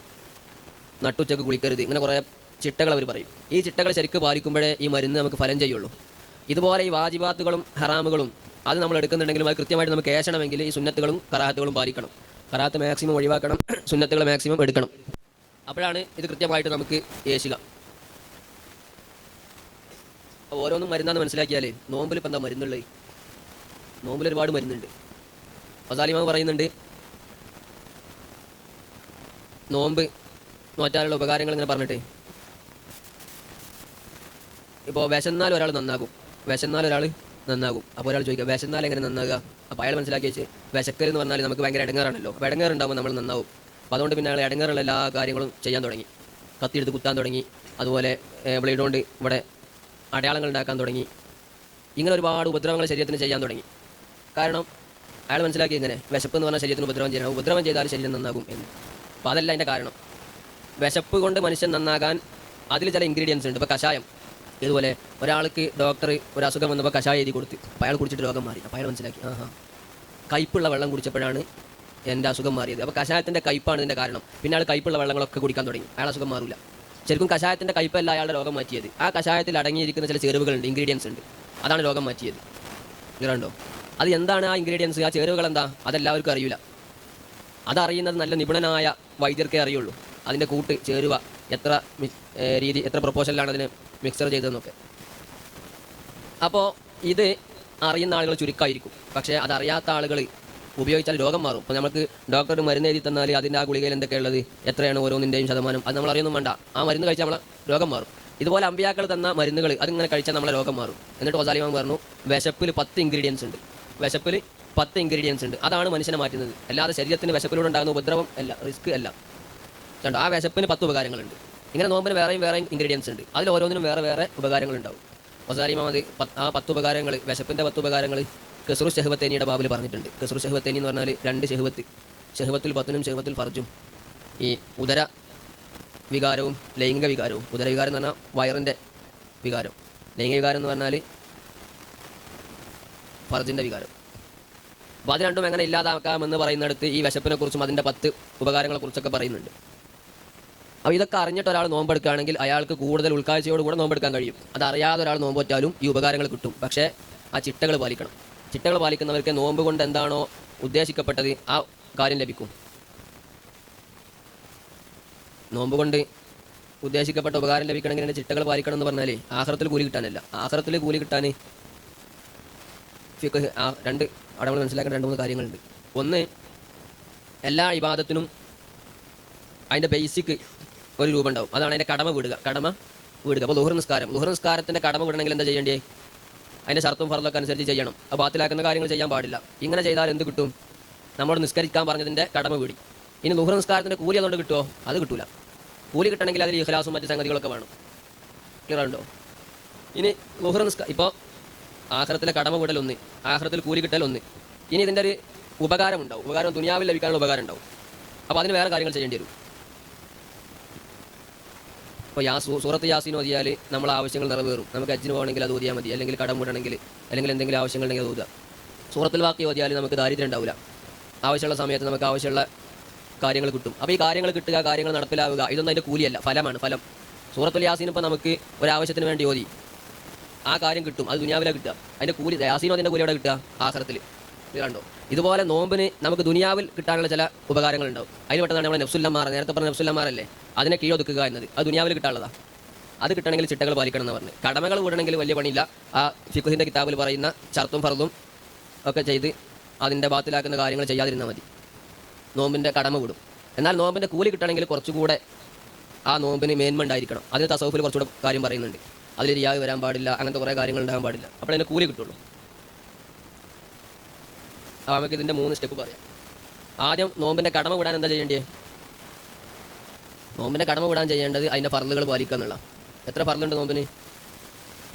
നട്ടുച്ചക്ക് കുളിക്കരുത്, ഇങ്ങനെ കുറേ ചിട്ടകൾ അവർ പറയും. ഈ ചിട്ടകൾ ശരിക്കും പാലിക്കുമ്പോഴേ ഈ മരുന്ന് നമുക്ക് ഫലം ചെയ്യുള്ളൂ. ഇതുപോലെ ഈ വാജിബാത്തുകളും ഹറാമുകളും അത് നമ്മൾ എടുക്കുന്നുണ്ടെങ്കിലും അത് കൃത്യമായിട്ട് നമുക്ക് ഏശണമെങ്കിൽ ഈ സുന്നത്തുകളും കറാഹത്തുകളും പാലിക്കണം. കറാഹത്ത് മാക്സിമം ഒഴിവാക്കണം, സുന്നത്തുകൾ മാക്സിമം എടുക്കണം. അപ്പോഴാണ് ഇത് കൃത്യമായിട്ട് നമുക്ക് ഏശുക. ഓരോന്നും മരുന്നാന്ന് മനസ്സിലാക്കിയാലേ നോമ്പിൽ ഇപ്പം എന്താ മരുന്നുള്ളത്? നോമ്പിൽ ഒരുപാട് മരുന്നുണ്ട്. വസാലിമാവ് പറയുന്നുണ്ട്, നോമ്പ് നോറ്റാലുള്ള ഉപകാരങ്ങൾ ഇങ്ങനെ പറഞ്ഞിട്ട്, ഇപ്പോൾ വിശന്നാൽ ഒരാൾ നന്നാകും. അപ്പോൾ ഒരാൾ ചോദിക്കുക, വിശന്നാൽ എങ്ങനെ നന്നാകുക? അപ്പോൾ അയാൾ മനസ്സിലാക്കി വെച്ച്, വിശക്കൽ എന്ന് പറഞ്ഞാൽ നമുക്ക് ഭയങ്കര ഇടങ്ങാറാണല്ലോ. അപ്പോൾ ഇടങ്ങാറുണ്ടാകുമ്പോൾ നമ്മൾ നന്നാവും. അപ്പോൾ അതുകൊണ്ട് പിന്നെ അയാൾ ഇടങ്ങാറുള്ള എല്ലാ കാര്യങ്ങളും ചെയ്യാൻ തുടങ്ങി. കത്തിയെടുത്ത് കുത്താൻ തുടങ്ങി, അതുപോലെ ബ്ലേഡ് കൊണ്ട് ഇവിടെ അടയാളങ്ങൾ ഉണ്ടാക്കാൻ തുടങ്ങി. ഇങ്ങനെ ഒരുപാട് ഉപദ്രവങ്ങൾ ശരീരത്തിന് ചെയ്യാൻ തുടങ്ങി. കാരണം അയാൾ മനസ്സിലാക്കി ഇങ്ങനെ വിശപ്പ് എന്ന് പറഞ്ഞാൽ ശരീരത്തിന് ഉപദ്രവം ചെയ്യണം, ഉപദ്രവം ചെയ്താൽ ശരീരം നന്നാകും എന്ന്. അപ്പോൾ അതല്ല അതിൻ്റെ കാരണം. വിശപ്പ് കൊണ്ട് മനുഷ്യൻ നന്നാകാൻ അതിൽ ചില ഇൻഗ്രീഡിയൻസ് ഉണ്ട്. ഇപ്പോൾ കഷായം, ഇതുപോലെ ഒരാൾക്ക് ഡോക്ടർ ഒരു അസുഖം വന്നപ്പോൾ കഷായം എഴുതി കൊടുത്ത്, അപ്പോൾ അയാൾ കുടിച്ചിട്ട് രോഗം മാറി. അപ്പോൾ അയാൾ മനസ്സിലാക്കി, കയ്പുള്ള വെള്ളം കുടിച്ചപ്പോഴാണ് എൻ്റെ അസുഖം മാറിയത്. അപ്പോൾ കഷായത്തിൻ്റെ കയ്പാണ് ഇതിൻ്റെ കാരണം. പിന്നെ അയാൾ കയ്പുള്ള വെള്ളങ്ങളൊക്കെ കുടിക്കാൻ തുടങ്ങി, അയാൾ അസുഖം മാറില്ല. ശരിക്കും കഷായത്തിൻ്റെ കയ്പല്ല അയാളുടെ രോഗം മാറ്റിയത്. ആ കഷായത്തിൽ അടങ്ങിയിരിക്കുന്ന ചില ചേരുവകളുണ്ട്, ഇൻഗ്രീഡിയൻസ് ഉണ്ട്, അതാണ് രോഗം മാറ്റിയത്. ഇങ്ങനെയുണ്ടോ? അത് എന്താണ് ആ ഇൻഗ്രീഡിയൻസ്, ആ ചേരുവകൾ എന്താ, അതെല്ലാവർക്കും അറിയില്ല. അതറിയുന്നത് നല്ല നിപുണനായ വൈദ്യർക്കേ അറിയുള്ളൂ. അതിൻ്റെ കൂട്ട് ചേരുവ എത്ര രീതി, എത്ര പ്രൊപ്പോഷനിലാണ് അതിനെ മിക്സർ ചെയ്തതെന്നൊക്കെ. അപ്പോൾ ഇത് അറിയുന്ന ആളുകൾ ചുരുക്കമായിരിക്കും. പക്ഷേ അതറിയാത്ത ആളുകൾ ഉപയോഗിച്ചാൽ രോഗം മാറും. ഇപ്പോൾ നമുക്ക് ഡോക്ടർ മരുന്ന് എഴുതി തന്നാൽ അതിൻ്റെ ആ ഗുളികയിൽ എന്തൊക്കെയുള്ളത്, എത്രയാണ് ഓരോന്നിൻ്റെയും ശതമാനം, അത് നമ്മൾ അറിയൊന്നും വേണ്ട. ആ മരുന്ന് കഴിച്ചാൽ നമ്മളെ രോഗം മാറും. ഇതുപോലെ അമ്പിയാക്കൾ തന്ന മരുന്നുകൾ അതിങ്ങനെ കഴിച്ചാൽ നമ്മളെ രോഗം മാറും. എന്നിട്ട് വസാലിമാൻ പറഞ്ഞു, വിശപ്പിൽ 10 ഇൻഗ്രീഡിയൻസ് ഉണ്ട്. വിശപ്പിൽ 10 ഇൻഗ്രീഡിയൻസ് ഉണ്ട്. അതാണ് മനുഷ്യനെ മാറ്റുന്നത്. അല്ലാതെ ശരീരത്തിന് വിശപ്പിലൂടെ ഉണ്ടാകുന്ന ഉപദ്രവം അല്ല, റിസ്ക് അല്ല. കണ്ടോ? ആ വിശപ്പിന് 10 ഉപകാരങ്ങളുണ്ട്. ഇങ്ങനെ നോമ്പിന് വേറെയും ഇൻഗ്രീഡിയൻസ് ഉണ്ട്. അതിൽ ഓരോന്നിനും വേറെ ഉപകാരങ്ങളുണ്ടാവും. വസാലിമാൻ ആ 10 ഉപകാരങ്ങൾ, വിശപ്പിൻ്റെ 10 ഉപകാരങ്ങൾ കസ്റു ഷഹ്വത്തൈനിയുടെ ബാബിൽ പറഞ്ഞിട്ടുണ്ട്. കസ്റു ഷഹ്വത്തൈനി എന്ന് പറഞ്ഞാൽ 2 ഷഹ്വത്ത്, ഷഹ്വത്തുൽ ബത്നും ഷഹ്വത്തുൽ ഫർജും. ഈ ഉദര വികാരവും ലൈംഗിക വികാരവും. ഉദര വികാരം എന്ന് പറഞ്ഞാൽ വയറിൻ്റെ വികാരം, ലൈംഗിക വികാരം എന്ന് പറഞ്ഞാൽ ഫർജിൻ്റെ വികാരം. അപ്പോൾ അത് രണ്ടും എങ്ങനെ ഇല്ലാതാക്കാമെന്ന് പറയുന്നിടത്ത് ഈ വിശപ്പിനെ കുറിച്ചും അതിൻ്റെ 10 ഉപകാരങ്ങളെക്കുറിച്ചൊക്കെ പറയുന്നുണ്ട്. അപ്പോൾ ഇതൊക്കെ അറിഞ്ഞിട്ട് ഒരാൾ നോമ്പെടുക്കുകയാണെങ്കിൽ അയാൾക്ക് കൂടുതൽ ഉൾക്കാഴ്ചയോടുകൂടെ നോമ്പെടുക്കാൻ കഴിയും. അതറിയാതെ ഒരാൾ നോമ്പ് വെച്ചാലും ഈ ഉപകാരങ്ങൾ കിട്ടും. പക്ഷേ ആ ചിട്ടകൾ പാലിക്കണം. ചിട്ടകൾ പാലിക്കുന്നവർക്ക് നോമ്പ് കൊണ്ട് എന്താണോ ഉദ്ദേശിക്കപ്പെട്ടത് ആ കാര്യം ലഭിക്കും. നോമ്പ് കൊണ്ട് ഉദ്ദേശിക്കപ്പെട്ട ഉപകാരം ലഭിക്കണമെങ്കിൽ അതിൻ്റെ ചിട്ടകൾ പാലിക്കണം എന്ന് പറഞ്ഞാൽ ആഖിറത്തിൽ കൂലി കിട്ടാനല്ല. ആഖിറത്തിൽ കൂലി കിട്ടാൻ ഫിഖ് അവിടെ നമ്മൾ മനസ്സിലാക്കേണ്ട 2-3 കാര്യങ്ങളുണ്ട്. ഒന്ന്, എല്ലാ ഇബാദത്തിനും അതിൻ്റെ ബേസിക് ഒരു രൂപം ഉണ്ടാവും. അതാണ് അതിൻ്റെ കടമ വീടുക. അപ്പോൾ ളുഹർ നിസ്കാരത്തിൻ്റെ കടമ വിടണമെങ്കിൽ എന്താ ചെയ്യേണ്ടേ? അതിൻ്റെ ഷർത്തും ഫർളൊക്കെ അനുസരിച്ച് ചെയ്യണം. അപ്പോൾ ബാത്തിലാക്കുന്ന കാര്യങ്ങൾ ചെയ്യാൻ പാടില്ല. ഇങ്ങനെ ചെയ്താൽ എന്ത് കിട്ടും? നമ്മളോട് നിസ്കരിക്കാൻ പറഞ്ഞതിൻ്റെ കടമ വീടി. ഇനി ളുഹർ നിസ്കാരത്തിൻ്റെ കൂലി അതുകൊണ്ട് കിട്ടുമോ? അത് കിട്ടൂല. കൂലി കിട്ടണമെങ്കിൽ അതിൽ ഇഖ്ലാസും മറ്റ് സംഗതികളൊക്കെ വേണം. ക്ലിയർ ഉണ്ടോ? ഇനി ളുഹർ ഇപ്പോൾ ആഖിറത്തിലെ കടമ വിടൽ ഒന്ന്, ആഖിറത്തിൽ കൂലി കിട്ടൽ ഒന്ന്. ഇനി ഇതിൻ്റെ ഒരു ഉപകാരം ഉണ്ടാവും. ഉപകാരം ദുനിയാവിൽ ലഭിക്കാനുള്ള ഉപകാരം ഉണ്ടാവും. അപ്പോൾ അതിന് വേറെ കാര്യങ്ങൾ ചെയ്യേണ്ടി വരും. ഇപ്പോൾ സൂറത്ത് യാസീൻ ഓതിയാൽ നമ്മളെ ആവശ്യങ്ങൾ നിറവേറും. നമുക്ക് ഹജ്ജിന് പോകണമെങ്കിൽ അത് ഓതിയാൽ മതി. അല്ലെങ്കിൽ കടം വിടണമെങ്കിൽ, അല്ലെങ്കിൽ എന്തെങ്കിലും ആവശ്യങ്ങളുണ്ടെങ്കിൽ അത് ഓതുക. സൂറത്തുൽ വാഖിയ ഓതിയാൽ നമുക്ക് ദാരിദ്ര്യം ഉണ്ടാവില്ല. ആവശ്യമുള്ള സമയത്ത് നമുക്ക് ആവശ്യമുള്ള കാര്യങ്ങൾ കിട്ടും. അപ്പോൾ ഈ കാര്യങ്ങൾ കിട്ടുക, കാര്യങ്ങൾ നടപ്പിലാവുക, ഇതൊന്നും അതിൻ്റെ കൂലിയല്ല, ഫലമാണ്. ഫലം. സൂറത്തുൽ യാസീൻ ഇപ്പോൾ നമുക്ക് ഒരാവശ്യത്തിന് വേണ്ടി ഓതി, ആ കാര്യം കിട്ടും. അത് ദുനിയാവിലാണ് കിട്ടുക. അതിൻ്റെ കൂലി, യാസീനോ അതിൻ്റെ കൂലി എവിടെ കിട്ടുക? ആഖിറത്തിൽ. കണ്ടോ? ഇതുപോലെ നോമ്പിന് നമുക്ക് ദുനിയാവിൽ കിട്ടാനുള്ള ചില ഉപകാരങ്ങളുണ്ടാവും. അതിൽ പെട്ടതാണ് നമ്മുടെ നഫ്സുല്ലമാർ. നേരത്തെ പറഞ്ഞ നഫ്സുല്ലമാരല്ലേ, അതിനെ കീഴൊതുക്കുക എന്നത്. അത് ദുനിയാവിൽ കിട്ടാനുള്ളതാണ്. അത് കിട്ടണമെങ്കിൽ ചിട്ടകൾ പാലിക്കണം എന്ന് പറഞ്ഞു. കടമകൾ വിടണമെങ്കിൽ വലിയ പണിയില്ല. ആ ഫിഖ്ഹിൻ്റെ കിതാബിൽ പറയുന്ന ഷർത്തും ഫർളും ഒക്കെ ചെയ്ത് അതിൻ്റെ ബാത്തിലാക്കുന്ന കാര്യങ്ങൾ ചെയ്യാതിരുന്നാൽ മതി. നോമ്പിൻ്റെ കടമ വിടും. എന്നാൽ നോമ്പിൻ്റെ കൂലി കിട്ടണമെങ്കിൽ കുറച്ചുകൂടെ ആ നോമ്പിന് മേന്മ ഉണ്ടായിരിക്കണം. അതിന് തസൗഫിൽ കുറച്ചുകൂടെ കാര്യം പറയുന്നുണ്ട്. അതിൽ റിയാ വരാൻ പാടില്ല, അങ്ങനത്തെ കുറേ കാര്യങ്ങൾ ഉണ്ടാകാൻ പാടില്ല. അപ്പോൾ അതിൻ്റെ കൂലി കിട്ടുള്ളൂ. അപ്പോൾ നമുക്ക് ഇതിൻ്റെ 3 സ്റ്റെപ്പ് പറയാം. ആദ്യം നോമ്പിൻ്റെ കടമ വിടാൻ എന്താ ചെയ്യേണ്ടത്? നോമ്പിൻ്റെ കടമ വിടാൻ ചെയ്യേണ്ടത് അതിൻ്റെ ഫർളുകൾ പാലിക്കുക എന്നുള്ള. എത്ര ഫർളുണ്ട് നോമ്പിന്?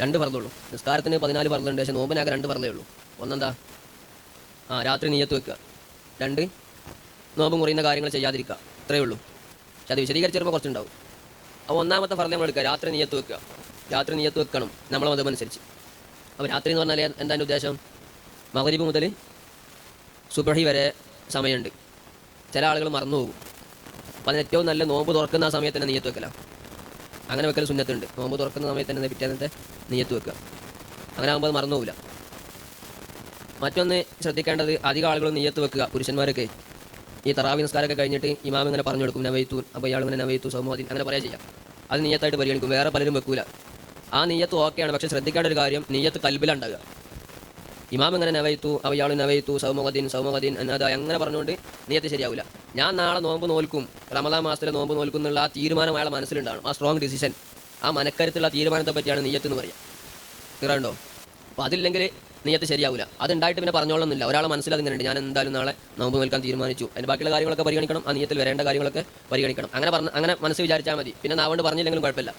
2 ഫർളുള്ളൂ. നിസ്കാരത്തിന് 14 ഫർളുണ്ട്. പക്ഷേ നോമ്പിനാകെ 2 ഫർളേ ഉള്ളൂ. ഒന്നെന്താ? രാത്രി നിയ്യത്ത് വെക്കുക. 2, നോമ്പ് മുറിയുന്ന കാര്യങ്ങൾ ചെയ്യാതിരിക്കുക. ഇത്രയേ ഉള്ളൂ. പക്ഷെ അത് വിശദീകരിച്ച് വരുമ്പോൾ കുറച്ചുണ്ടാവും. അപ്പോൾ ഒന്നാമത്തെ ഫർള് നമ്മൾ എടുക്കുക, രാത്രി നിയ്യത്ത് വെക്കുക. രാത്രി നിയ്യത്ത് വെക്കണം നമ്മളെ മതമനുസരിച്ച്. അപ്പോൾ രാത്രി എന്ന് പറഞ്ഞാൽ എന്താ എൻ്റെ ഉദ്ദേശം? മഗ്‌രിബ് മുതൽ സുബ്ഹി വരെ സമയമുണ്ട്. ചില ആളുകൾ മറന്നു പോകും. അപ്പോൾ അതിന് ഏറ്റവും നല്ല നോമ്പ് തുറക്കുന്ന ആ സമയത്ത് തന്നെ നിയ്യത്ത് വെക്കല. അങ്ങനെ വെക്കൽ സുന്നത്തുണ്ട്. നോമ്പ് തുറക്കുന്ന സമയത്ത് തന്നെ പിറ്റേന്നത്തെ നിയ്യത്ത് വെക്കുക. അങ്ങനെ ആകുമ്പോൾ അത് മറന്നു പോകില്ല. മറ്റൊന്ന് ശ്രദ്ധിക്കേണ്ടത്, അധികം ആളുകളും നിയ്യത്ത് വെക്കുക. പുരുഷന്മാരൊക്കെ ഈ തറാവി നിസ്കാരമൊക്കെ കഴിഞ്ഞിട്ട് ഇമാം ഇങ്ങനെ പറഞ്ഞു കൊടുക്കും നവൈത്തു. അപ്പോൾ ഇയാൾ ഇങ്ങനെ നവൈത്തു സൗമോദിൻ അങ്ങനെ പറയാൻ ചെയ്യാം. അത് നിയ്യത്തായിട്ട് പരിഗണിക്കും. വേറെ പലരും വെക്കൂല. ആ നിയ്യത്ത് ഓക്കെയാണ്. പക്ഷേ ശ്രദ്ധിക്കേണ്ട ഒരു കാര്യം, നിയ്യത്ത് കൽബിലുണ്ടാകുക. ഇമാം ഇങ്ങനെ നവൈത്തു, അപ്പോൾ ഇയാൾ നവൈത്തു സൗമോദിൻ എന്നത് അങ്ങനെ പറഞ്ഞുകൊണ്ട് നിയ്യത്ത് ശരിയാവില്ല. ഞാൻ നാളെ നോമ്പ് നോൽക്കും, റമദാൻ മാസത്തിലെ നോമ്പ് നോൽക്കും എന്നുള്ള ആ തീരുമാനം അയാളെ മനസ്സിലുണ്ടാകും. ആ സ്ട്രോങ് ഡിസിഷൻ, ആ മനക്കരുത്തുള്ള തീരുമാനത്തെ പറ്റിയാണ് നിയ്യത്ത് എന്ന് പറയുക. തീർണ്ടോ? അപ്പോൾ അതില്ലെങ്കിൽ നിയ്യത്ത് ശരിയാവില്ല. അതുണ്ടായിട്ട് പിന്നെ പറഞ്ഞോളന്നില്ല. ഒരാളെ മനസ്സിലതിങ്ങനെയുണ്ട്, ഞാൻ എന്തായാലും നാളെ നോമ്പ് നോൽക്കാൻ തീരുമാനിച്ചു, അതിൻ്റെ ബാക്കിയുള്ള കാര്യങ്ങളൊക്കെ പരിഗണിക്കണം. ആ നിയ്യത്തിൽ വരേണ്ട കാര്യങ്ങളൊക്കെ പരിഗണിക്കണം. അങ്ങനെ മനസ്സ് വിചാരിച്ചാൽ മതി. പിന്നെ നാവുകൊണ്ട് പറഞ്ഞില്ലെങ്കിലും കുഴപ്പമില്ല.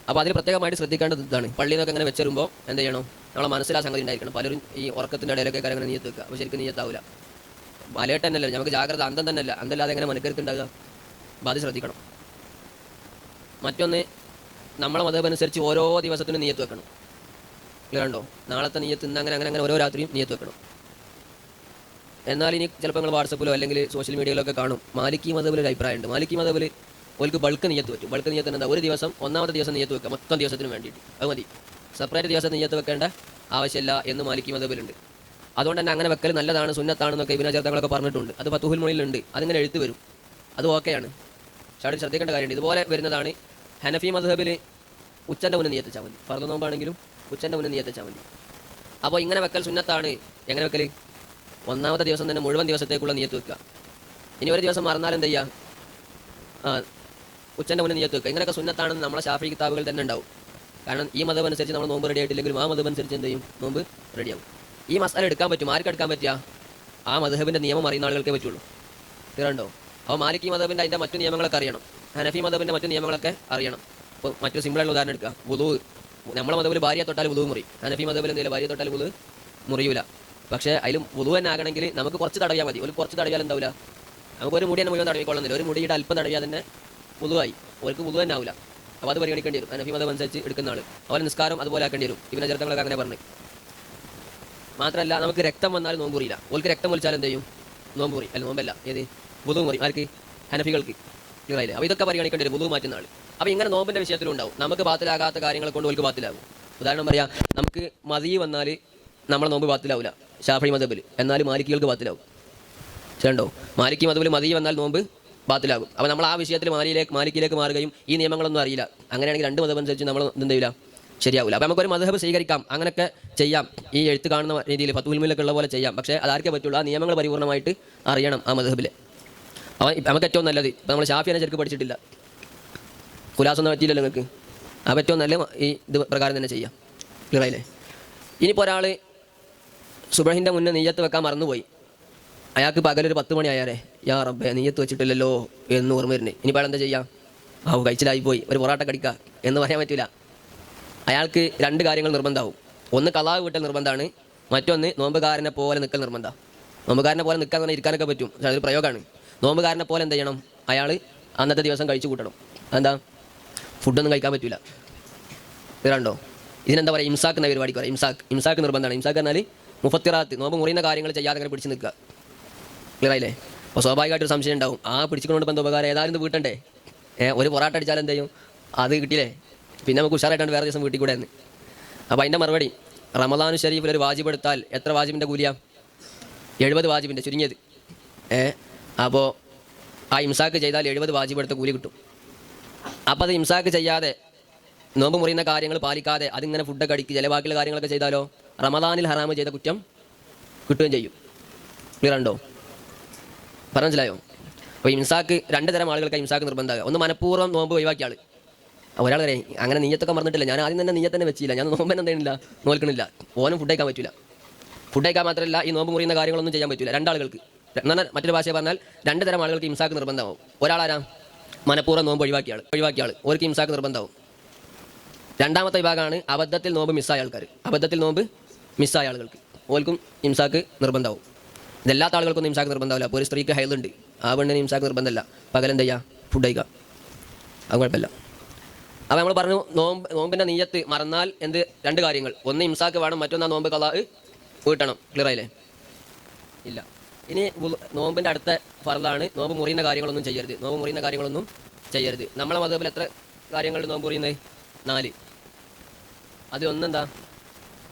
അപ്പോൾ അതിൽ പ്രത്യേകമായിട്ട് ശ്രദ്ധിക്കേണ്ടത് ഇതാണ്. പള്ളിയിൽ നിന്നൊക്കെ അങ്ങനെ വെച്ചെറുമ്പോൾ എന്ത് ചെയ്യണം? നമ്മളെ മനസ്സിൽ ആ സംഗതി ഉണ്ടായിരിക്കണം. പലരും ഈ ഉറക്കത്തിൻ്റെ ഇടയിലൊക്കെ അങ്ങനെ നിയ്യത്ത് വെക്കുക. അപ്പോൾ ശരിക്കും നിയ്യത്താവില്ല. മലയിട്ട് തന്നെയല്ല, നമുക്ക് ജാഗ്രത, അന്തം തന്നെയല്ല, അന്തല്ലാതെ എങ്ങനെ മനക്കരുത്തുണ്ടാകുക? അപ്പോൾ അത് ശ്രദ്ധിക്കണം. മറ്റൊന്ന്, നമ്മളെ മതമനുസരിച്ച് ഓരോ ദിവസത്തിനും നിയ്യത്ത് വെക്കണം. കണ്ടോ? നാളത്തെ നിയ്യത്ത് ഇന്ന് അങ്ങനെ ഓരോ രാത്രിയും നിയ്യത്ത് വെക്കണം. എന്നാൽ ഇനി ചിലപ്പോൾ നിങ്ങൾ വാട്സപ്പിലോ അല്ലെങ്കിൽ സോഷ്യൽ മീഡിയയിലൊക്കെ കാണും, മാലിക്കി മതബിലൊരു അഭിപ്രായമുണ്ട്. മാലിക്കി മതബിൽ ഓർക്ക് ബൾക്ക് നിയ്യത്ത് വെക്കും. ബൾക്ക് നിയ്യത്ത് എന്താ? ഒരു ദിവസം ഒന്നാമത്തെ ദിവസം നിയ്യത്ത് വെക്കുക, മൊത്തം ദിവസത്തിന് വേണ്ടിയിട്ട്. അത് മതി. സെപ്പറേറ്റ് ദിവസം നിയ്യത്ത് വെക്കേണ്ട ആവശ്യമില്ല എന്ന് മാലിക്കി മതബിലുണ്ട്. അതുകൊണ്ട് തന്നെ അങ്ങനെ വെക്കൽ നല്ലതാണ്, സുന്നത്താണെന്നൊക്കെ ഇബ്നു ഹജർ തങ്ങളൊക്കെ പറഞ്ഞിട്ടുണ്ട്. അത് ഫതുഹുൽ മുഈനിലുണ്ട്. അതിങ്ങനെ എഴുത്ത് വരും. അത് ഓക്കെയാണ്. പക്ഷേ അവിടെ ശ്രദ്ധിക്കേണ്ട കാര്യമുണ്ട്. ഇതുപോലെ വരുന്നതാണ് ഹനഫി മദ്ഹബിൽ ഉച്ചൻ്റെ മുന്നേ നിയ്യത്ത് വെച്ചാൽ മതി. ഫർദ് നോമ്പാണെങ്കിലും ഉച്ചൻ്റെ മുന്നേ നിയ്യത്ത് വെച്ചാൽ മതി. അപ്പോൾ ഇങ്ങനെ വെക്കൽ സുന്നത്താണ്. എങ്ങനെ വെക്കൽ? ഒന്നാമത്തെ ദിവസം തന്നെ മുഴുവൻ ദിവസത്തേക്കുള്ള നിയ്യത്ത് വെക്കുക. ഇനി ഒരു ദിവസം മറന്നാൽ എന്ത് ചെയ്യുക? ഉച്ചൻ്റെ മുന്നേ നിയ്യത്ത് വെക്കുക. ഇങ്ങനെയൊക്കെ സുന്നത്താണെന്ന് നമ്മളെ ശാഫി കിതാബുകൾ തന്നെ ഉണ്ടാവും. കാരണം ഈ മതം അനുസരിച്ച് നമ്മൾ നോമ്പ് റെഡി ആയിട്ടില്ലെങ്കിലും ആ മതം അനുസരിച്ച് എന്ത് ചെയ്യും? നോമ്പ് റെഡിയാവും. ഈ മസാല എടുക്കാൻ പറ്റും. ആർക്ക് എടുക്കാൻ പറ്റുക? ആ മദ്ഹബിൻ്റെ നിയമം അറിയുന്ന ആളുകൾക്കേ പറ്റുള്ളൂ. തീരണ്ടോ? അപ്പോൾ മാലിക്കി മതബിൻ്റെ അതിൻ്റെ മറ്റു നിയമങ്ങളൊക്കെ അറിയണം. ഹനഫി മതബിൻ്റെ മറ്റു നിയമങ്ങളൊക്കെ അറിയണം. ഇപ്പോൾ മറ്റൊരു സിമ്പിളായിട്ടുള്ള ഉദാഹരണം എടുക്കുക. വുളു. നമ്മളെ മതബിൽ ഭാര്യ തൊട്ടാൽ വുളു മുറി. ഹനഫി മതബിൽ എന്തെങ്കിലും ഭാര്യ തൊട്ടാൽ വുളു മുറിയൂല. പക്ഷേ അതിലും വുളു തന്നെ ആകണമെങ്കിൽ നമുക്ക് കുറച്ച് തടവിയാൽ മതി. ഒരു കുറച്ച് തടവിയാൽ എന്താവില്ല? നമുക്കൊരു മുടി തന്നെ മുഴുവൻ തടവിക്കൊള്ളുന്നില്ല. ഒരു മുടിയുടെ അല്പം തടവിയാൽ തന്നെ വുളുവായി. അവർക്ക് വുളു തന്നെ ആവില്ല. അപ്പോൾ അത് പരിഗണിക്കേണ്ടി വരും. ഹനഫി മതം അനുസരിച്ച് എടുക്കുന്ന ആൾ. അവരെ നിസ്കാരം അതുപോലെ ആക്കേണ്ടി വരും. ഇബ്നു ഹജർ തങ്ങളൊക്കെ അങ്ങനെ പറഞ്ഞു. മാത്രമല്ല നമുക്ക് രക്തം വന്നാൽ നോമ്പ് മുറിയില്ല. ഓൾക്ക് രക്തം വലിച്ചാൽ എന്ത് ചെയ്യും? നോമ്പ് മുറി. അല്ല നോമ്പല്ല, ഏത് വുളു മുറി. ആർക്ക്? ഹനഫികൾക്ക്. ക്ലിയറായില്ലേ? അപ്പോൾ ഇതൊക്കെ പരിഗണിക്കേണ്ടി വരും വുളു മാറ്റുന്ന ആൾ. അപ്പോൾ ഇങ്ങനെ നോമ്പിൻ്റെ വിഷയത്തിലുണ്ടാവും. നമുക്ക് ബാത്തിലാകാത്ത കാര്യങ്ങളെ കൊണ്ട് ഓൾക്ക് ബാത്തിലാകും. ഉദാഹരണം പറയാം, നമുക്ക് മദി വന്നാൽ നമ്മളെ നോമ്പ് ബാത്തിലാവില്ല ഷാഫി മദബിൽ, എന്നാൽ മാലിക്കികൾക്ക് ബാത്തിലാവും. ശരിയുണ്ടോ? മാലിക്കി മദബിൽ മദി വന്നാൽ നോമ്പ് ബാത്തിലാകും. അപ്പോൾ നമ്മൾ ആ വിഷയത്തിൽ മാലിക്കിലേക്ക് മാറുകയും ഈ നിയമങ്ങളൊന്നും അറിയില്ല. അങ്ങനെയാണെങ്കിൽ രണ്ട് മതം അനുസരിച്ച് നമ്മൾ എന്ത് ചെയ്യില്ല, ശരിയാവില്ല. അപ്പോൾ നമുക്കൊരു മദ്ഹബ് സ്വീകരിക്കാം, അങ്ങനെയൊക്കെ ചെയ്യാം, ഈ എഴുത്ത് കാണുന്ന രീതിയിൽ ഫത്തുൽ മുൽമിലൊക്കെ ഉള്ള പോലെ ചെയ്യാം. പക്ഷേ അതാർക്കേ പറ്റുള്ളൂ, ആ നിയമങ്ങൾ പരിപൂർണ്ണമായിട്ട് അറിയണം ആ മദ്ഹബിൽ. അപ്പോൾ നമുക്ക് ഏറ്റവും നല്ലത്, ഇപ്പോൾ നമ്മൾ ഷാഫിനെ ശരിക്കും പഠിച്ചിട്ടില്ല, ഖുലാസൊന്നും പറ്റിയില്ലല്ലോ നിങ്ങൾക്ക്, ആ ഏറ്റവും നല്ല ഈ ഇത് പ്രകാരം തന്നെ ചെയ്യാം. ക്ലിയറായില്ലേ? ഇനിയിപ്പോൾ ഒരാൾ സുബഹിൻ്റെ മുന്നേ നെയ്യത്ത് വെക്കാൻ മറന്നുപോയി, അയാൾക്ക് പകലൊരു 10 മണി ആയാലേ യാ റബ്ബേ നെയ്യത്ത് വെച്ചിട്ടില്ലല്ലോ എന്ന് ഓർമ്മ വരുന്നത്. ഇനിയിപ്പോൾ എന്താ ചെയ്യാം? കഴിച്ചിലായിപ്പോയി, ഒരു പൊറാട്ട കടിക്കുക എന്ന് പറയാൻ പറ്റില്ല. അയാൾക്ക് 2 കാര്യങ്ങൾ നിർബന്ധമാവും. ഒന്ന് ഖളാ വീട്ടൽ നിർബന്ധമാണ്, മറ്റൊന്ന് നോമ്പുകാരനെ പോലെ നിൽക്കൽ നിർബന്ധമാണ്. നോമ്പുകാരനെ പോലെ നിൽക്കാൻ പറഞ്ഞാൽ ഇരിക്കാനൊക്കെ പറ്റും, പക്ഷേ അതൊരു പ്രയോഗമാണ്. നോമ്പുകാരനെ പോലെ എന്ത് ചെയ്യണം? അയാൾ അന്നത്തെ ദിവസം കഴിച്ചു കൂട്ടണം. എന്താ? ഫുഡൊന്നും കഴിക്കാൻ പറ്റില്ല. ഇതുണ്ടോ? ഇതിനെന്താ പറയുക? ഇംസാക്ക് എന്ന പരിപാടിക്ക് പറയാം. ഇംസാക്ക് നിർബന്ധമാണ്. ഇംസാക്ക് എന്നാൽ മുഫത്തിറാത്ത്, നോമ്പ് മുറിയുന്ന കാര്യങ്ങൾ ചെയ്യാതെ അങ്ങനെ പിടിച്ച് നിൽക്കുക. ക്ലിയറായില്ലേ? അപ്പോൾ സ്വാഭാവികമായിട്ടൊരു സംശയം ഉണ്ടാവും, ആ പിടിച്ചുകൊണ്ട് ബന്ധ ഉപകാരം ഏതായാലും ഇത് വീട്ടണ്ടേ, ഒരു പൊറാട്ട അടിച്ചാൽ എന്ത് ചെയ്യും? അത് കിട്ടിയില്ലേ, പിന്നെ നമുക്ക് ഉഷാറായിട്ടാണ് വേറെ ദിവസം വീട്ടിൽ കൂടെ എന്ന്. അപ്പോൾ അതിൻ്റെ മറുപടി, റമദാനു ഷരീഫിൽ ഒരു വാജിബ് എടുത്താൽ എത്ര വാജിബിൻ്റെ കൂലിയാണ്? 70 വാജിബിൻ്റെ ചുരുങ്ങിയത്. അപ്പോൾ ആ ഇംസാക്ക് ചെയ്താൽ 70 വാജിബ് എടുത്ത കൂലി കിട്ടും. അപ്പോൾ അത് ഇംസാക്ക് ചെയ്യാതെ നോമ്പ് മുറിയുന്ന കാര്യങ്ങൾ പാലിക്കാതെ അതിങ്ങനെ ഫുഡൊക്കെ അടിക്കുക ചിലവാക്കിയുള്ള കാര്യങ്ങളൊക്കെ ചെയ്താലോ റമദാനിൽ ഹറാമ് ചെയ്ത കുറ്റം കിട്ടുകയും ചെയ്യും. ക്ലിയർ ഉണ്ടോ? പറഞ്ഞു മനസ്സിലായോ? അപ്പോൾ ഇംസാക്ക് 2 തരം ആളുകൾക്ക് ഇംസാക്ക് നിർബന്ധമാകുക. ഒന്ന് മനഃപൂർവ്വം നോമ്പ് ഒഴിവാക്കിയ ആൾ. ഒരാൾ വരെ അങ്ങനെ നീയത്തൊക്കെ മറന്നിട്ടില്ല, ഞാൻ ആദ്യം തന്നെ നീയത്ത് തന്നെ വെച്ചില്ല, ഞാൻ നോമ്പ് തന്നെ എന്തെയ്യണില്ല, നോൽക്കണില്ല, ഓനും ഫുഡ് കഴിക്കാൻ പറ്റില്ല. ഫുഡ് കഴിക്കാൻ മാത്രമല്ല ഈ നോമ്പ് മുറിയുന്ന കാര്യങ്ങളൊന്നും ചെയ്യാൻ പറ്റില്ല. 2 ആളുകൾക്ക്, എന്നാൽ മറ്റൊരു ഭാഷ പറഞ്ഞാൽ 2 തരം ആളുകൾക്ക് ഇംസാക്ക് നിർബന്ധമാവും. ഒരാളാരാ? മനഃപൂർവ്വം നോമ്പ് ഒഴിവാക്കിയ ആൾ, ഓർക്ക് ഇംസാക്ക് നിർബന്ധമാവും. രണ്ടാമത്തെ വിഭാഗമാണ് അബദ്ധത്തിൽ നോമ്പ് മിസ്സായ ആൾക്കാർ. അബദ്ധത്തിൽ നോമ്പ് മിസ്സായ ആളുകൾക്ക് ഓൽക്കും ഇംസാക്ക് നിർബന്ധമാവും. ഇതെല്ലാത്ത ആളുകൾക്കൊന്നും ഇംസാക്ക് നിർബന്ധമില്ല. അപ്പോൾ ഒരു സ്ത്രീക്ക് ഹൈലുണ്ട്, ആ പെണ്ണിന് ഇംസാക്ക് നിർബന്ധമല്ല, പകലെന്ത് ചെയ്യുക? ഫുഡ് കഴിക്കുക, അത് കുഴപ്പമില്ല. അപ്പോൾ നമ്മൾ പറഞ്ഞു നോമ്പിൻ്റെ നീയത്ത് മറന്നാൽ എന്ത് 2 കാര്യങ്ങൾ, ഒന്ന് ഇംസാക്ക് വേണം, മറ്റൊന്ന് നോമ്പ് ഖളാ വീട്ടണം. ക്ലിയർ ആയില്ലേ? ഇല്ല. ഇനി നോമ്പിൻ്റെ അടുത്ത ഫർളാണ് നോമ്പ് മുറിയുന്ന കാര്യങ്ങളൊന്നും ചെയ്യരുത്. നോമ്പ് മുറിയുന്ന കാര്യങ്ങളൊന്നും ചെയ്യരുത്. നമ്മളെ മതബിൽ എത്ര കാര്യങ്ങൾ നോമ്പ് മുറിയുന്നത്? 4. അത് ഒന്നെന്താ?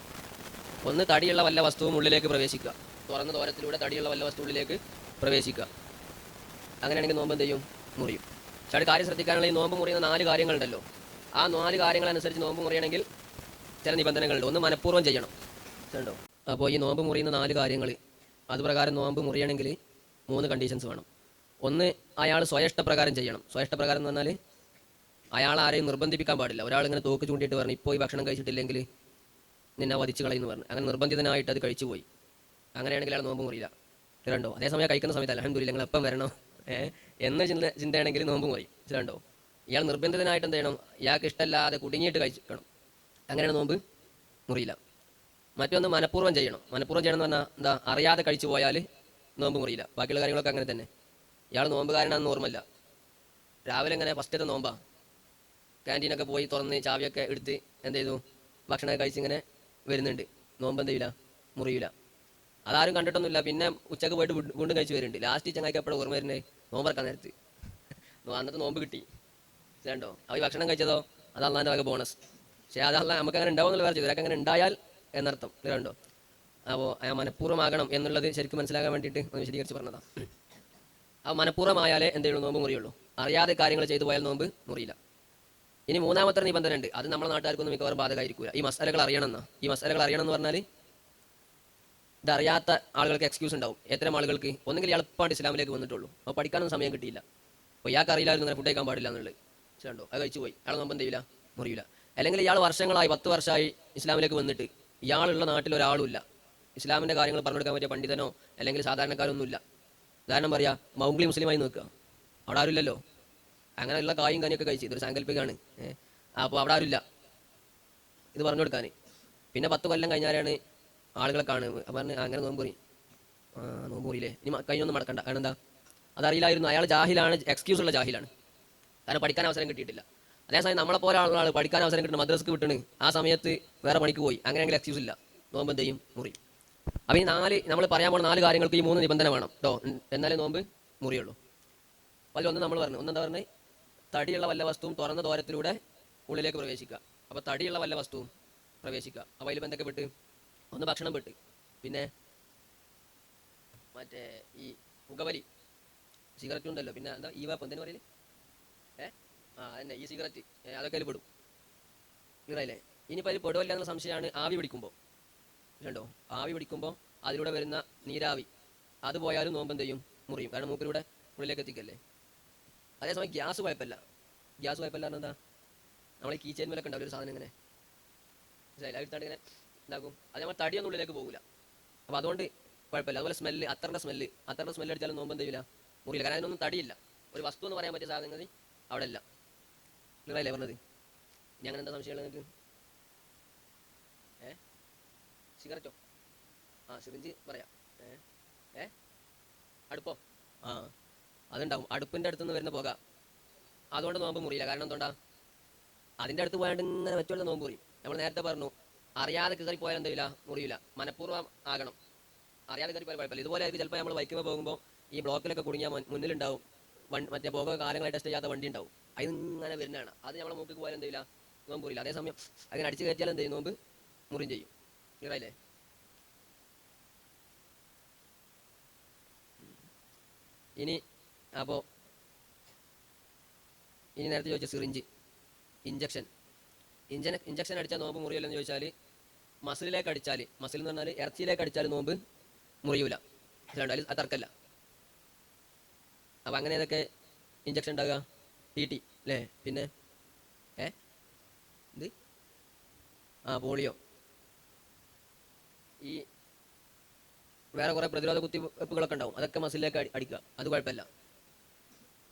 ഒന്ന് തടിയുള്ള വല്ല വസ്തുവും ഉള്ളിലേക്ക് പ്രവേശിക്കുക, തുറന്ന ദോരത്തിലൂടെ തടിയുള്ള വല്ല വസ്തു ഉള്ളിലേക്ക് പ്രവേശിക്കുക. അങ്ങനെയാണെങ്കിൽ നോമ്പ് എന്ത് ചെയ്യും? മുറിയും. പക്ഷേ ഒരു കാര്യം ശ്രദ്ധിക്കാനുള്ള, ഈ നോമ്പ് മുറിയുന്ന 4 കാര്യങ്ങളുണ്ടല്ലോ, ആ 4 കാര്യങ്ങളനുസരിച്ച് നോമ്പ് മുറിയണമെങ്കിൽ ചില നിബന്ധനകളുണ്ട്. ഒന്ന് മനഃപൂർവ്വം ചെയ്യണം, ഉണ്ടോ? അപ്പോൾ ഈ നോമ്പ് മുറിയുന്ന 4 കാര്യങ്ങൾ അതുപ്രകാരം നോമ്പ് മുറിയണമെങ്കിൽ 3 കണ്ടീഷൻസ് വേണം. ഒന്ന്, അയാൾ സ്വയഷ്ടപ്രകാരം ചെയ്യണം. സ്വയഷ്ടപ്രകാരം എന്ന് പറഞ്ഞാൽ അയാൾ ആരെയും നിർബന്ധിപ്പിക്കാൻ പാടില്ല. ഒരാളിങ്ങനെ തോക്ക് ചൂണ്ടിയിട്ട് പറഞ്ഞു ഇപ്പോൾ ഈ ഭക്ഷണം കഴിച്ചിട്ടില്ലെങ്കിൽ നിന്നെ വധിച്ച് കളയുന്നു പറഞ്ഞു, അങ്ങനെ നിർബന്ധിതനായിട്ട് അത് കഴിച്ചു പോയി, അങ്ങനെയാണെങ്കിൽ അയാൾ നോമ്പ് മുറിയില്ല. രണ്ടോ? അതേസമയം കഴിക്കുന്ന സമയത്ത് അൽഹംദുലില്ലാ നിങ്ങൾ എപ്പം വരണം എന്ന ചിന്തയാണെങ്കിൽ നോമ്പ് മുറി. രണ്ടോ? ഇയാൾ നിർബന്ധിതനായിട്ട് എന്ത് ചെയ്യണം? ഇയാൾക്ക് ഇഷ്ടമല്ലാതെ കുടുങ്ങിയിട്ട് കഴിക്കണം, അങ്ങനെയാണ് നോമ്പ് മുറിയില്ല. മറ്റൊന്ന് മനഃപൂർവ്വം ചെയ്യണം. മനഃപൂർവ്വം ചെയ്യണം എന്ന് പറഞ്ഞാൽ എന്താ? അറിയാതെ കഴിച്ചു പോയാൽ നോമ്പ് മുറിയില്ല. ബാക്കിയുള്ള കാര്യങ്ങളൊക്കെ അങ്ങനെ തന്നെ. ഇയാൾ നോമ്പുകാരനാണെന്ന് ഓർമ്മയില്ല, രാവിലെ ഇങ്ങനെ ഫസ്റ്റത്തെ നോമ്പാ, ക്യാൻറ്റീനൊക്കെ പോയി തുറന്ന് ചാവിയൊക്കെ എടുത്ത് എന്ത് ചെയ്തു, ഭക്ഷണമൊക്കെ കഴിച്ചിങ്ങനെ വരുന്നുണ്ട്, നോമ്പ് എന്ത് ചെയ്യില്ല, മുറിയില്ല. അതാരും കണ്ടിട്ടൊന്നുമില്ല. പിന്നെ ഉച്ചക്ക് പോയിട്ട് വീണ്ടും കഴിച്ച് വരുന്നുണ്ട്. ലാസ്റ്റ് ചങ്ങായിക്ക് എപ്പോഴും ഓർമ്മ വരുന്നത് നോമ്പറക്കാൻ നേരത്ത്, അന്നത്തെ നോമ്പ് കിട്ടി. രണ്ടോ? അവ ഈ ഭക്ഷണം കഴിച്ചതോ അത് അള്ളാൻ്റെ വക ബോണസ്. പക്ഷേ അതല്ല നമുക്ക് അങ്ങനെ ഉണ്ടാവുമെന്നുള്ള വേറെ ചെയ്തു, ഇതൊക്കെ അങ്ങനെ ഉണ്ടായാൽ എന്നർത്ഥം. രണ്ടോ? അപ്പോൾ മനഃപൂർവ്വമാകണം എന്നുള്ളത് ശരിക്കും മനസ്സിലാക്കാൻ വേണ്ടിയിട്ട് ഒന്ന് വിശദീകരിച്ച് പറഞ്ഞതാണ്. ആ മനഃപൂർവ്വമായാലേ എന്തെയുള്ളൂ, നോമ്പ് മുറിയുള്ളൂ. അറിയാതെ കാര്യങ്ങൾ ചെയ്തു പോയാൽ നോമ്പ് മുറിയില്ല. ഇനി മൂന്നാമത്തെ നിബന്ധന ഉണ്ട്, അത് നമ്മുടെ നാട്ടുകാർക്കൊന്നും മിക്കവാറും ബാധകമായിരിക്കില്ല. ഈ മസാലകൾ അറിയണമെന്നാ. ഈ മസാലകൾ അറിയണം എന്ന് പറഞ്ഞാൽ ഇതറിയാത്ത ആളുകൾക്ക് എക്സ്ക്യൂസ് ഉണ്ടാവും. എത്തരം ആളുകൾക്ക് ഒന്നെങ്കിൽ എളുപ്പമായിട്ട് ഇസ്ലാമിലേക്ക് വന്നിട്ടുള്ളൂ, അപ്പോൾ പഠിക്കാനൊന്നും സമയം കിട്ടിയില്ല, അപ്പോൾ ഇയാൾക്ക് അറിയില്ലായിരുന്നു അങ്ങനെ ഫുഡ് കഴിക്കാൻ പാടില്ല എന്നുള്ളത്. കണ്ടോ? അത് കഴിച്ചു പോയി, അയാൾ നോമ്പ് എന്ത് ചെയ്യില്ല, മുറിയില്ല. അല്ലെങ്കിൽ ഇയാൾ വർഷങ്ങളായി 10 വർഷമായി ഇസ്ലാമിലേക്ക് വന്നിട്ട് ഇയാളുള്ള നാട്ടിൽ ഒരാളുമില്ല, ഇസ്ലാമിൻ്റെ കാര്യങ്ങൾ പറഞ്ഞെടുക്കാൻ പറ്റിയ പണ്ഡിതനോ അല്ലെങ്കിൽ സാധാരണക്കാരൊന്നുമില്ല. ഉദാഹരണം പറയാ, മൗഗ്ലി മുസ്ലിമായി നോക്കുക, അവിടെ ആരുമില്ലല്ലോ, അങ്ങനെയുള്ള കായും കനിയൊക്കെ കഴിച്ച്, ഇതൊരു സാങ്കല്പികമാണ്. അപ്പോൾ അവിടെ ആരുമില്ല ഇത് പറഞ്ഞു കൊടുക്കാൻ. പിന്നെ 10 കൊല്ലം കഴിഞ്ഞാലാണ് ആളുകളെ കാണുക, പറഞ്ഞ് അങ്ങനെ നോമ്പ് മുറി, നോമ്പ് മുറിയില്ലേ, ഇനി കഴിഞ്ഞൊന്നും മടക്കണ്ട. കാരണം എന്താ? അതറിയില്ലായിരുന്നു. അയാൾ ജാഹിലാണ്, എക്സ്ക്യൂസ് ഉള്ള ജാഹിലാണ്, കാരണം പഠിക്കാൻ അവസരം കിട്ടിയിട്ടില്ല. അതേസമയം നമ്മളെപ്പോലെ ആളുകൾ പഠിക്കാൻ അവസരം കിട്ടുന്നു, മദ്രസക്ക് വിട്ടണ്, ആ സമയത്ത് വേറെ പണിക്ക് പോയി, അങ്ങനെയെങ്കിൽ എക്സ്ക്യൂസ് ഇല്ല, നോമ്പ് എന്ത് ചെയ്യും, മുറി. അപ്പോൾ ഈ നമ്മൾ പറയാൻ പോകുന്ന 4 കാര്യങ്ങൾക്ക് ഈ 3 നിബന്ധന വേണം കേട്ടോ, എന്നാലേ നോമ്പ് മുറിയുള്ളൂ. അതിലൊന്ന് നമ്മൾ പറഞ്ഞു, ഒന്നെന്താ പറഞ്ഞത്? തടിയുള്ള വല്ല വസ്തുവും തുറന്ന ദ്വാരത്തിലൂടെ ഉള്ളിലേക്ക് പ്രവേശിക്കുക. അപ്പോൾ തടിയുള്ള വല്ല വസ്തുവും പ്രവേശിക്കുക. അപ്പോൾ അതിൽ എന്തൊക്കെ പെട്ട്? ഒന്ന് ഭക്ഷണം പെട്ട്, പിന്നെ മറ്റേ ഈ പുകവലി, സിഗരറ്റ് ഉണ്ടല്ലോ, പിന്നെ എന്താ ഈ വാപ്പ് എന്തെന്ന് പറയല്, തന്നെ ഈ സിഗരറ്റ്, അതൊക്കെ അതിൽ പെടും. ക്ലിയറല്ലേ? ഇനിയിപ്പോൾ അതിൽ പെടുവല്ല എന്നുള്ള സംശയമാണ് ആവി പിടിക്കുമ്പോൾ. ഇല്ലണ്ടോ? ആവി പിടിക്കുമ്പോൾ അതിലൂടെ വരുന്ന നീരാവി അത് പോയാലും നോമ്പ് എന്ത് ചെയ്യും? മുറിയും. കാരണം മൂപ്പിലൂടെ ഉള്ളിലേക്ക് എത്തിക്കല്ലേ. അതേസമയം ഗ്യാസ് കുഴപ്പമില്ല. ഗ്യാസ് കുഴപ്പമില്ല എന്താ? നമ്മൾ ഈ കീച്ചേൻ മേലൊക്കെ ഉണ്ടാവില്ല ഒരു സാധനം ഇങ്ങനെ എടുത്താണ്ട് ഇങ്ങനെ ഉണ്ടാക്കും. അത് നമ്മൾ തടിയൊന്നും ഉള്ളിലേക്ക് പോകില്ല. അപ്പോൾ അതുകൊണ്ട് കുഴപ്പമില്ല. അതുപോലെ സ്മെല്ല്, അത്തറിൻ്റെ സ്മെല്ല് അടിച്ചാലും നോമ്പ് എന്ത് ചെയ്യില്ല? മുറിയില്ല. കാരണം അതിനൊന്നും തടിയില്ല. ഒരു വസ്തു എന്ന് പറയാൻ പറ്റിയ സാധനങ്ങൾ അവിടെ ഇല്ല. ക്ലിയറല്ലേ പറഞ്ഞത്? ഇനി അങ്ങനെ എന്താ സംശയമുള്ളത് നിങ്ങൾക്ക്? സിഗരറ്റോ? സിറിഞ്ച് പറയാം. അടുപ്പോ? അതുണ്ടാവും. അടുപ്പിൻ്റെ അടുത്ത് നിന്ന് വരുന്ന പുക, അതുകൊണ്ട് നോമ്പ് മുറിയില്ല. കാരണം എന്തുകൊണ്ടാ? അതിൻ്റെ അടുത്ത് പോയാണ്ട് ഇങ്ങനെ വെച്ചോണ്ട് നോമ്പ് മുറിയും. നമ്മൾ നേരത്തെ പറഞ്ഞു, അറിയാതെ കയറി പോയാൽ എന്തില്ല? മുറിയില്ല. മനഃപൂർവ്വം ആകണം. അറിയാതെ കയറി പോയാൽ കുഴപ്പമില്ല. ഇതുപോലെ ആയിരിക്കും ചിലപ്പോൾ നമ്മൾ ബൈക്കിൽ പോകുമ്പോൾ ഈ ബ്ലോക്കിലൊക്കെ കുടുങ്ങിയാൽ മുന്നിലുണ്ടാവും മറ്റേ പുക കാലങ്ങളായി ടെസ്റ്റ് ചെയ്യാത്ത വണ്ടി ഉണ്ടാവും. അതിങ്ങനെ വരുന്നതാണ്. അത് നമ്മളെ മൂപ്പിക്ക് പോയാൽ എന്തില്ല? നോമ്പ് മുറിയില്ല. അതേസമയം അങ്ങനെ അടിച്ച് കയറ്റിയാൽ എന്ത് ചെയ്യും? നോമ്പ് മുറിയും ചെയ്യും. ക്ലിയറായില്ലേ? ഇനി നേരത്തെ ചോദിച്ച സിറിഞ്ച്, ഇഞ്ചക്ഷൻ അടിച്ചാൽ നോമ്പ് മുറിയില്ലെന്ന് ചോദിച്ചാൽ, മസിലിലേക്ക് അടിച്ചാൽ, മസിൽ എന്ന് പറഞ്ഞാൽ ഇറച്ചിയിലേക്ക് അടിച്ചാൽ നോമ്പ് മുറിയൂല. അതിൽ തർക്കല്ല. അപ്പം അങ്ങനെ ഏതൊക്കെ ഇഞ്ചക്ഷൻ ഉണ്ടാകുക? TT അല്ലേ? പിന്നെ ഇത് പോളിയോ, ഈ വേറെ കുറേ പ്രതിരോധ കുത്തിവെപ്പുകളൊക്കെ ഉണ്ടാവും. അതൊക്കെ മസിലിലേക്ക് അടിക്കുക. അത് കുഴപ്പമില്ല.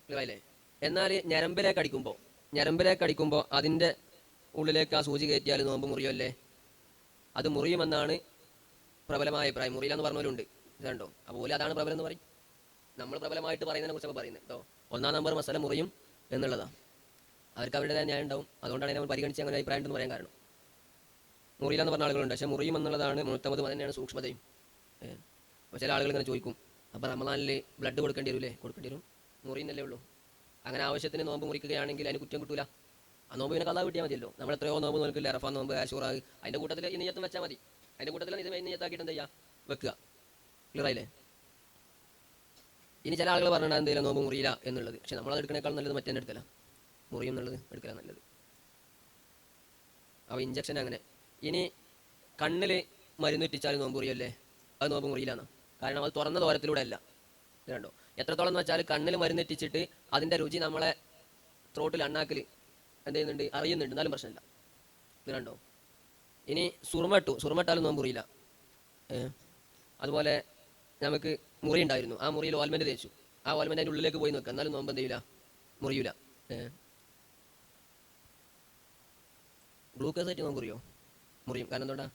ക്ലിയറായില്ലേ? എന്നാൽ ഞരമ്പിലേക്ക് അടിക്കുമ്പോൾ അതിൻ്റെ ഉള്ളിലേക്ക് ആ സൂചി കയറ്റിയാൽ നോമ്പ് മുറിയല്ലേ? അത് മുറിയുമെന്നാണ് പ്രബലമായ അഭിപ്രായം. മുറിയില്ലെന്ന് പറഞ്ഞവരുണ്ട്. ഇതുണ്ടോ? അപ്പോൾ അതാണ് പ്രബലം എന്ന് പറയും. നമ്മൾ പ്രബലമായിട്ട് പറയുന്നതിനെ കുറിച്ചൊക്കെ പറയുന്നത് കേട്ടോ. 1-ാം നമ്പർ മസല മുറിയും എന്നുള്ളതാണ്. അവർക്ക് അവരുടേതായ ന്യായം ഉണ്ടാവും. അതുകൊണ്ടാണ് നമ്മൾ പരിഗണിച്ച് അങ്ങനെ അഭിപ്രായം ഉണ്ടെന്ന് പറയാൻ കാരണം. മുറിയില്ലെന്ന് പറഞ്ഞ ആളുകളുണ്ട്. പക്ഷേ മുറിയും എന്നുള്ളതാണ് മുഴുത്തമത്. തന്നെയാണ് സൂക്ഷ്മതയും. അപ്പോൾ ചില ആളുകൾ ഇങ്ങനെ ചോദിക്കും, അപ്പോൾ റമദാനിൽ ബ്ലഡ് കൊടുക്കേണ്ടി വരില്ലേ? കൊടുക്കേണ്ടി വരും. മുറിയുന്നല്ലേ ഉള്ളൂ. അങ്ങനെ ആവശ്യത്തിന് നോമ്പ് മുറിക്കുകയാണെങ്കിൽ അതിന് കുറ്റം കിട്ടൂല. ആ നോമ്പ് പിന്നെ കള്ളാ കിട്ടിയാൽ മതിയല്ലോ. നമ്മൾ എത്രയോ നോമ്പ് നോക്കില്ല, അറഫാ നോമ്പ്, ആശൂറാ, അതിൻ്റെ കൂട്ടത്തിൽ ഈ നിയ്യത്തും വെച്ചാൽ മതി. അതിൻ്റെ കൂട്ടത്തിൽ ഇത് നിയ്യത്താക്കിയിട്ട് എന്താ ചെയ്യുക? വെക്കുക. ക്ലിയറായില്ലേ? ഇനി ചില ആളുകൾ പറഞ്ഞാൽ എന്തെങ്കിലും നോമ്പ് മുറിയില്ല എന്നുള്ളത്. പക്ഷെ നമ്മളത് എടുക്കണേക്കാൾ നല്ലത് മറ്റേ എടുക്കല, മുറിയും എന്നുള്ളത് എടുക്കല നല്ലത്. അപ്പോൾ ഇഞ്ചക്ഷൻ അങ്ങനെ. ഇനി കണ്ണിൽ മരുന്നിട്ടിച്ചാൽ നോമ്പ് മുറിയല്ലേ? അത് നോമ്പ് മുറിയില്ലാന്ന്. കാരണം അത് തുറന്ന ദ്വാരത്തിലൂടെ അല്ല. കണ്ടോ? എത്രത്തോളം എന്ന് വെച്ചാൽ കണ്ണിൽ മരുന്നിട്ടിച്ചിട്ട് അതിൻ്റെ രുചി നമ്മളെ ത്രോട്ടിൽ, അണ്ണാക്കിൽ എന്ത് ചെയ്യുന്നുണ്ട്? അറിയുന്നുണ്ട്. എന്നാലും പ്രശ്നമില്ല. ഇത് കണ്ടോ? ഇനി സുറുമട്ടാലും നോമ്പ് മുറിയില്ല. അതുപോലെ നമുക്ക് മുറി ഉണ്ടായിരുന്നു, ആ മുറിയിൽ ഓൽമെന്റ് തേച്ചു, ആ ഓൽമെന്റ് അതിൻ്റെ ഉള്ളിലേക്ക് പോയി നോക്കുക, എന്നാലും നോമ്പ് എന്ത് ചെയ്യില്ല? മുറിയൂല. ഗ്ലൂക്കോസ് ആയിട്ട് നോമ്പ് മുറിയും. കാരണം എന്തുകൊണ്ടാ?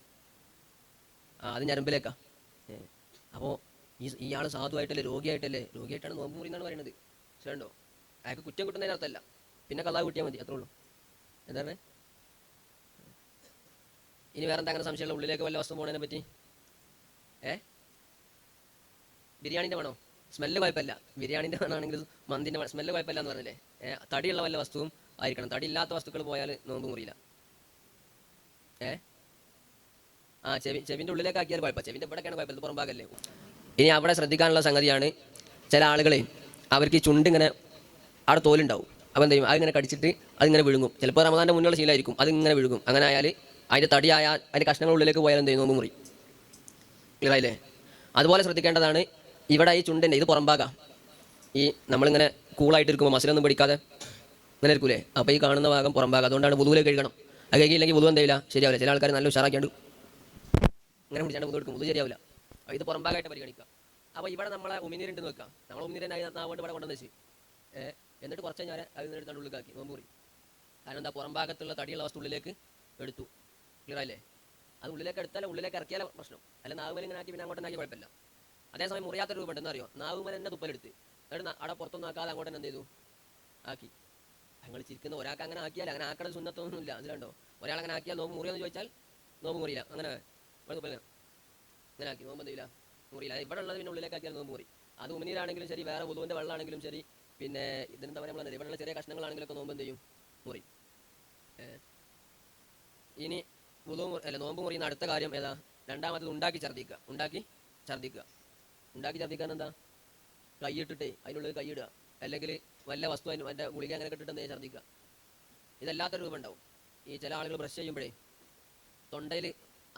അത് ഞരമ്പിലേക്കാ. അപ്പോൾ ഇയാൾ സാധുവായിട്ടല്ലേ, രോഗിയായിട്ടാണ് നോമ്പ് മുറി എന്നാണ് പറയുന്നത്. ശരിയുണ്ടോ? അയാൾക്ക് കുറ്റം കിട്ടുന്നതിന് അർത്ഥമല്ല. പിന്നെ കള്ളാവ് കിട്ടിയാൽ മതി, അത്രേ ഉള്ളൂ. എന്താണ്? ഇനി വേറെ എന്താ അങ്ങനെ സംശയമുള്ള? ഉള്ളിലേക്ക് വല്ല വസ്തു പോകുന്നതിനെ പറ്റി? ബിരിയാണിൻ്റെ വേണോ? സ്മെല്ല് കുഴപ്പമില്ല. ബിരിയാണിൻ്റെ വേണമെങ്കിൽ മന്തിൻ്റെ സ്മെല്ല് കുഴപ്പമില്ല എന്ന് പറഞ്ഞല്ലേ? തടിയുള്ള വല്ല വസ്തുവും ആയിരിക്കണം. തടി ഇല്ലാത്ത വസ്തുക്കൾ പോയാൽ നോമ്പ് മുറിയില്ല. ചെവിൻ്റെ ഉള്ളിലേക്ക് ആക്കിയാൽ കുഴപ്പമില്ല. ചെവിൻ്റെ ഇവിടെയൊക്കെയാണ് കുഴപ്പമില്ല, പുറംഭാഗല്ലേ. ഇനി അവിടെ ശ്രദ്ധിക്കാനുള്ള സംഗതിയാണ്, ചില ആളുകളെ അവർക്ക് ഈ ചുണ്ടിങ്ങനെ അവിടെ തോലുണ്ടാവും. അപ്പോൾ എന്ത് ചെയ്യും? അതിങ്ങനെ കടിച്ചിട്ട് അതിങ്ങനെ വിഴുങ്ങും. ചിലപ്പോൾ റമദാൻ്റെ മുന്നുള്ള ശീലമായിരിക്കും, അതിങ്ങനെ വിഴുങ്ങും. അങ്ങനെ ആയാൽ അതിൻ്റെ തടിയായ അതിൻ്റെ കഷ്ണങ്ങൾ ഉള്ളിലേക്ക് പോയാൽ എന്ത് ചെയ്യും? നോമ്പ് മുറി. ക്ലിയറായില്ലേ? അതുപോലെ ശ്രദ്ധിക്കേണ്ടതാണ്, ഇവിടെ ഈ ചുണ്ടിൻ്റെ ഇത് പുറംഭാഗം, ഈ നമ്മളിങ്ങനെ കൂളായിട്ടിരിക്കുമ്പോൾ മസിലൊന്നും പിടിക്കാതെ ഇങ്ങനെ ഇരിക്കൂലേ? അപ്പോൾ ഈ കാണുന്ന ഭാഗം പുറംഭാഗം. അതുകൊണ്ടാണ് വുളുവിലേക്ക് കഴുകണം. അത് കഴിയില്ലെങ്കിൽ വുളു എന്തെയില്ല, ശരിയാവില്ല. ചില ആൾക്കാർ നല്ല ഉഷാറാക്കിയാണ്ട് ഇങ്ങനെ പിടിച്ചാണ്ട് വുളു എടുക്കും, വുളു ശരിയാവില്ല. അപ്പോൾ ഇത് പുറംഭാഗമായിട്ട് പരിഗണിക്കുക. അപ്പോൾ ഇവിടെ നമ്മളെ ഉമിനീരുണ്ടെന്ന് വെക്കാം. നമ്മൾ ഉമിനീരനായി നാവുകൊണ്ട് ഇവിടെ കൊണ്ടുവന്ന് വെച്ച് എന്നിട്ട് കുറച്ച് കഴിഞ്ഞാൽ അത് എടുത്താണ്ട് ഉള്ളിലാക്കി നോമ്പ് മുറി. കാരണം എന്താ? പുറംഭാഗത്തുള്ള തടിയുള്ള വസ്തു ഉള്ളിലേക്ക് എടുത്തു. ക്ലിയറായില്ലേ? അത് ഉള്ളിലേക്ക് എടുത്താലും ഉള്ളിലേക്ക് ഇറക്കിയാലും പ്രശ്നം. അല്ല നാവുമേൽ ഇങ്ങനെ ആക്കി പിന്നെ അങ്ങോട്ടുണ്ടാക്കി കുഴപ്പമില്ല. അതേസമയം മുറിയാത്ത രൂപം ഉണ്ടെന്ന് അറിയോ? നാവുമേൽ തന്നെ തുപ്പലെടുത്ത് എന്നിട്ട് അവിടെ പുറത്തൊന്നും ആക്കാതെ അങ്ങോട്ട് തന്നെ എന്ത് ചെയ്തു? ആക്കി. ഞങ്ങൾ ചിരിക്കുന്ന ഒരാൾക്ക് അങ്ങനെ ആക്കിയാൽ, അങ്ങനെ ആക്കണ സുന്നത്തൊന്നുമില്ല. അതിലുണ്ടോ? ഒരാൾ അങ്ങനെ ആക്കിയാൽ നോമ്പ് മുറിയെന്ന് ചോദിച്ചാൽ നോമ്പ് മുറിയില്ല. അങ്ങനെ തുപ്പല ഇങ്ങനെ ആക്കി നോമ്പ് എന്തില്ല മുറിയില്ല. ഇവിടെ ഉള്ളത് പിന്നെ ഉള്ളിലേക്കാക്കിയാൽ നോമ്പ് മുറി. അത് ഉമിനീരാണെങ്കിലും ശരി, വേറെ വുളുവിൻ്റെ വെള്ളമാണെങ്കിലും ശരി, പിന്നെ ഇതിനെന്താ പറയുക, നമ്മൾ ഇവിടെയുള്ള ചെറിയ കഷ്ണങ്ങളാണെങ്കിലൊക്കെ നോമ്പ് എന്ത് ചെയ്യും, മുറി. ഇനി വുളു അല്ല നോമ്പ് മുറിയുന്ന അടുത്ത കാര്യം ഏതാ? രണ്ടാമത്തത് ഉണ്ടാക്കി ഛർദ്ദിക്കുക. ഉണ്ടാക്കി ഛർദ്ദിക്കാൻ എന്താ? കൈയിട്ടിട്ട് അതിനുള്ളിൽ കൈയിടുക, അല്ലെങ്കിൽ വല്ല വസ്തു അതിൻ്റെ ഗുളിക അങ്ങനെ ഇട്ടിട്ട് ഛർദ്ദിക്കുക. ഇതല്ലാത്ത രൂപം ഉണ്ടാവും. ഈ ചില ആളുകൾ ബ്രഷ് ചെയ്യുമ്പോഴേ തൊണ്ടയിൽ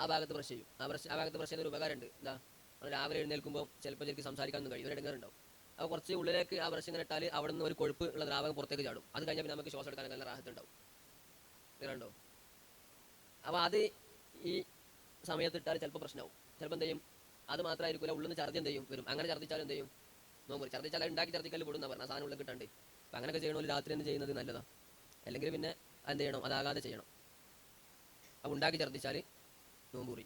ആ ഭാഗത്ത് ബ്രഷ് ചെയ്യും. ആ ഭാഗത്ത് ബ്രഷ് ചെയ്യുന്ന ഒരു ഉപകാരമുണ്ട്. എന്താ, അത് രാവിലെ എഴുന്നേൽക്കുമ്പോൾ ചിലപ്പോൾ ശരിക്കും സംസാരിക്കാനൊന്നും കഴിയും, ഒരു ഇടങ്ങാറുണ്ടാവും. അപ്പോൾ കുറച്ച് ഉള്ളിലേക്ക് ആ ബ്രഷ് ഇങ്ങനെ ഇട്ടാൽ അവിടെ നിന്ന് ഒരു കൊഴുപ്പ് ഉള്ള ദ്രാവകം പുറത്തേക്ക് ചാടും. അത് കഴിഞ്ഞാൽ പിന്നെ നമുക്ക് ശ്വാസം എടുക്കാൻ നല്ല റാഹത്തുണ്ടാവും. ഇങ്ങനെയുണ്ടോ? അപ്പോൾ അത് ഈ സമയത്ത് ഇട്ടാൽ ചിലപ്പോൾ പ്രശ്നമാവും. ചിലപ്പോൾ എന്ത് ചെയ്യും, അത് മാത്രമായിരിക്കില്ല, ഉള്ളിൽ നിന്ന് ഛർദ്ദി എന്ത് ചെയ്യും വരും. അങ്ങനെ ഛർദ്ദിച്ചാൽ എന്ത് ചെയ്യും, നോമ്പ് ഛർദ്ദിച്ചാൽ ഉണ്ടാക്കി ഛർദ്ദിക്കൽ പെടുന്ന പറഞ്ഞാൽ സാധനം ഉള്ളിൽ കിട്ടണ്ടേ. അപ്പം അങ്ങനെയൊക്കെ ചെയ്യണമെങ്കിൽ രാത്രി എന്ത് ചെയ്യുന്നത് നല്ലതാണ്. അല്ലെങ്കിൽ പിന്നെ എന്ത് ചെയ്യണം, അതാകാതെ ചെയ്യണം. അപ്പോൾ ഉണ്ടാക്കി ഛർദ്ദിച്ചാൽ നോമ്പ് മുറി.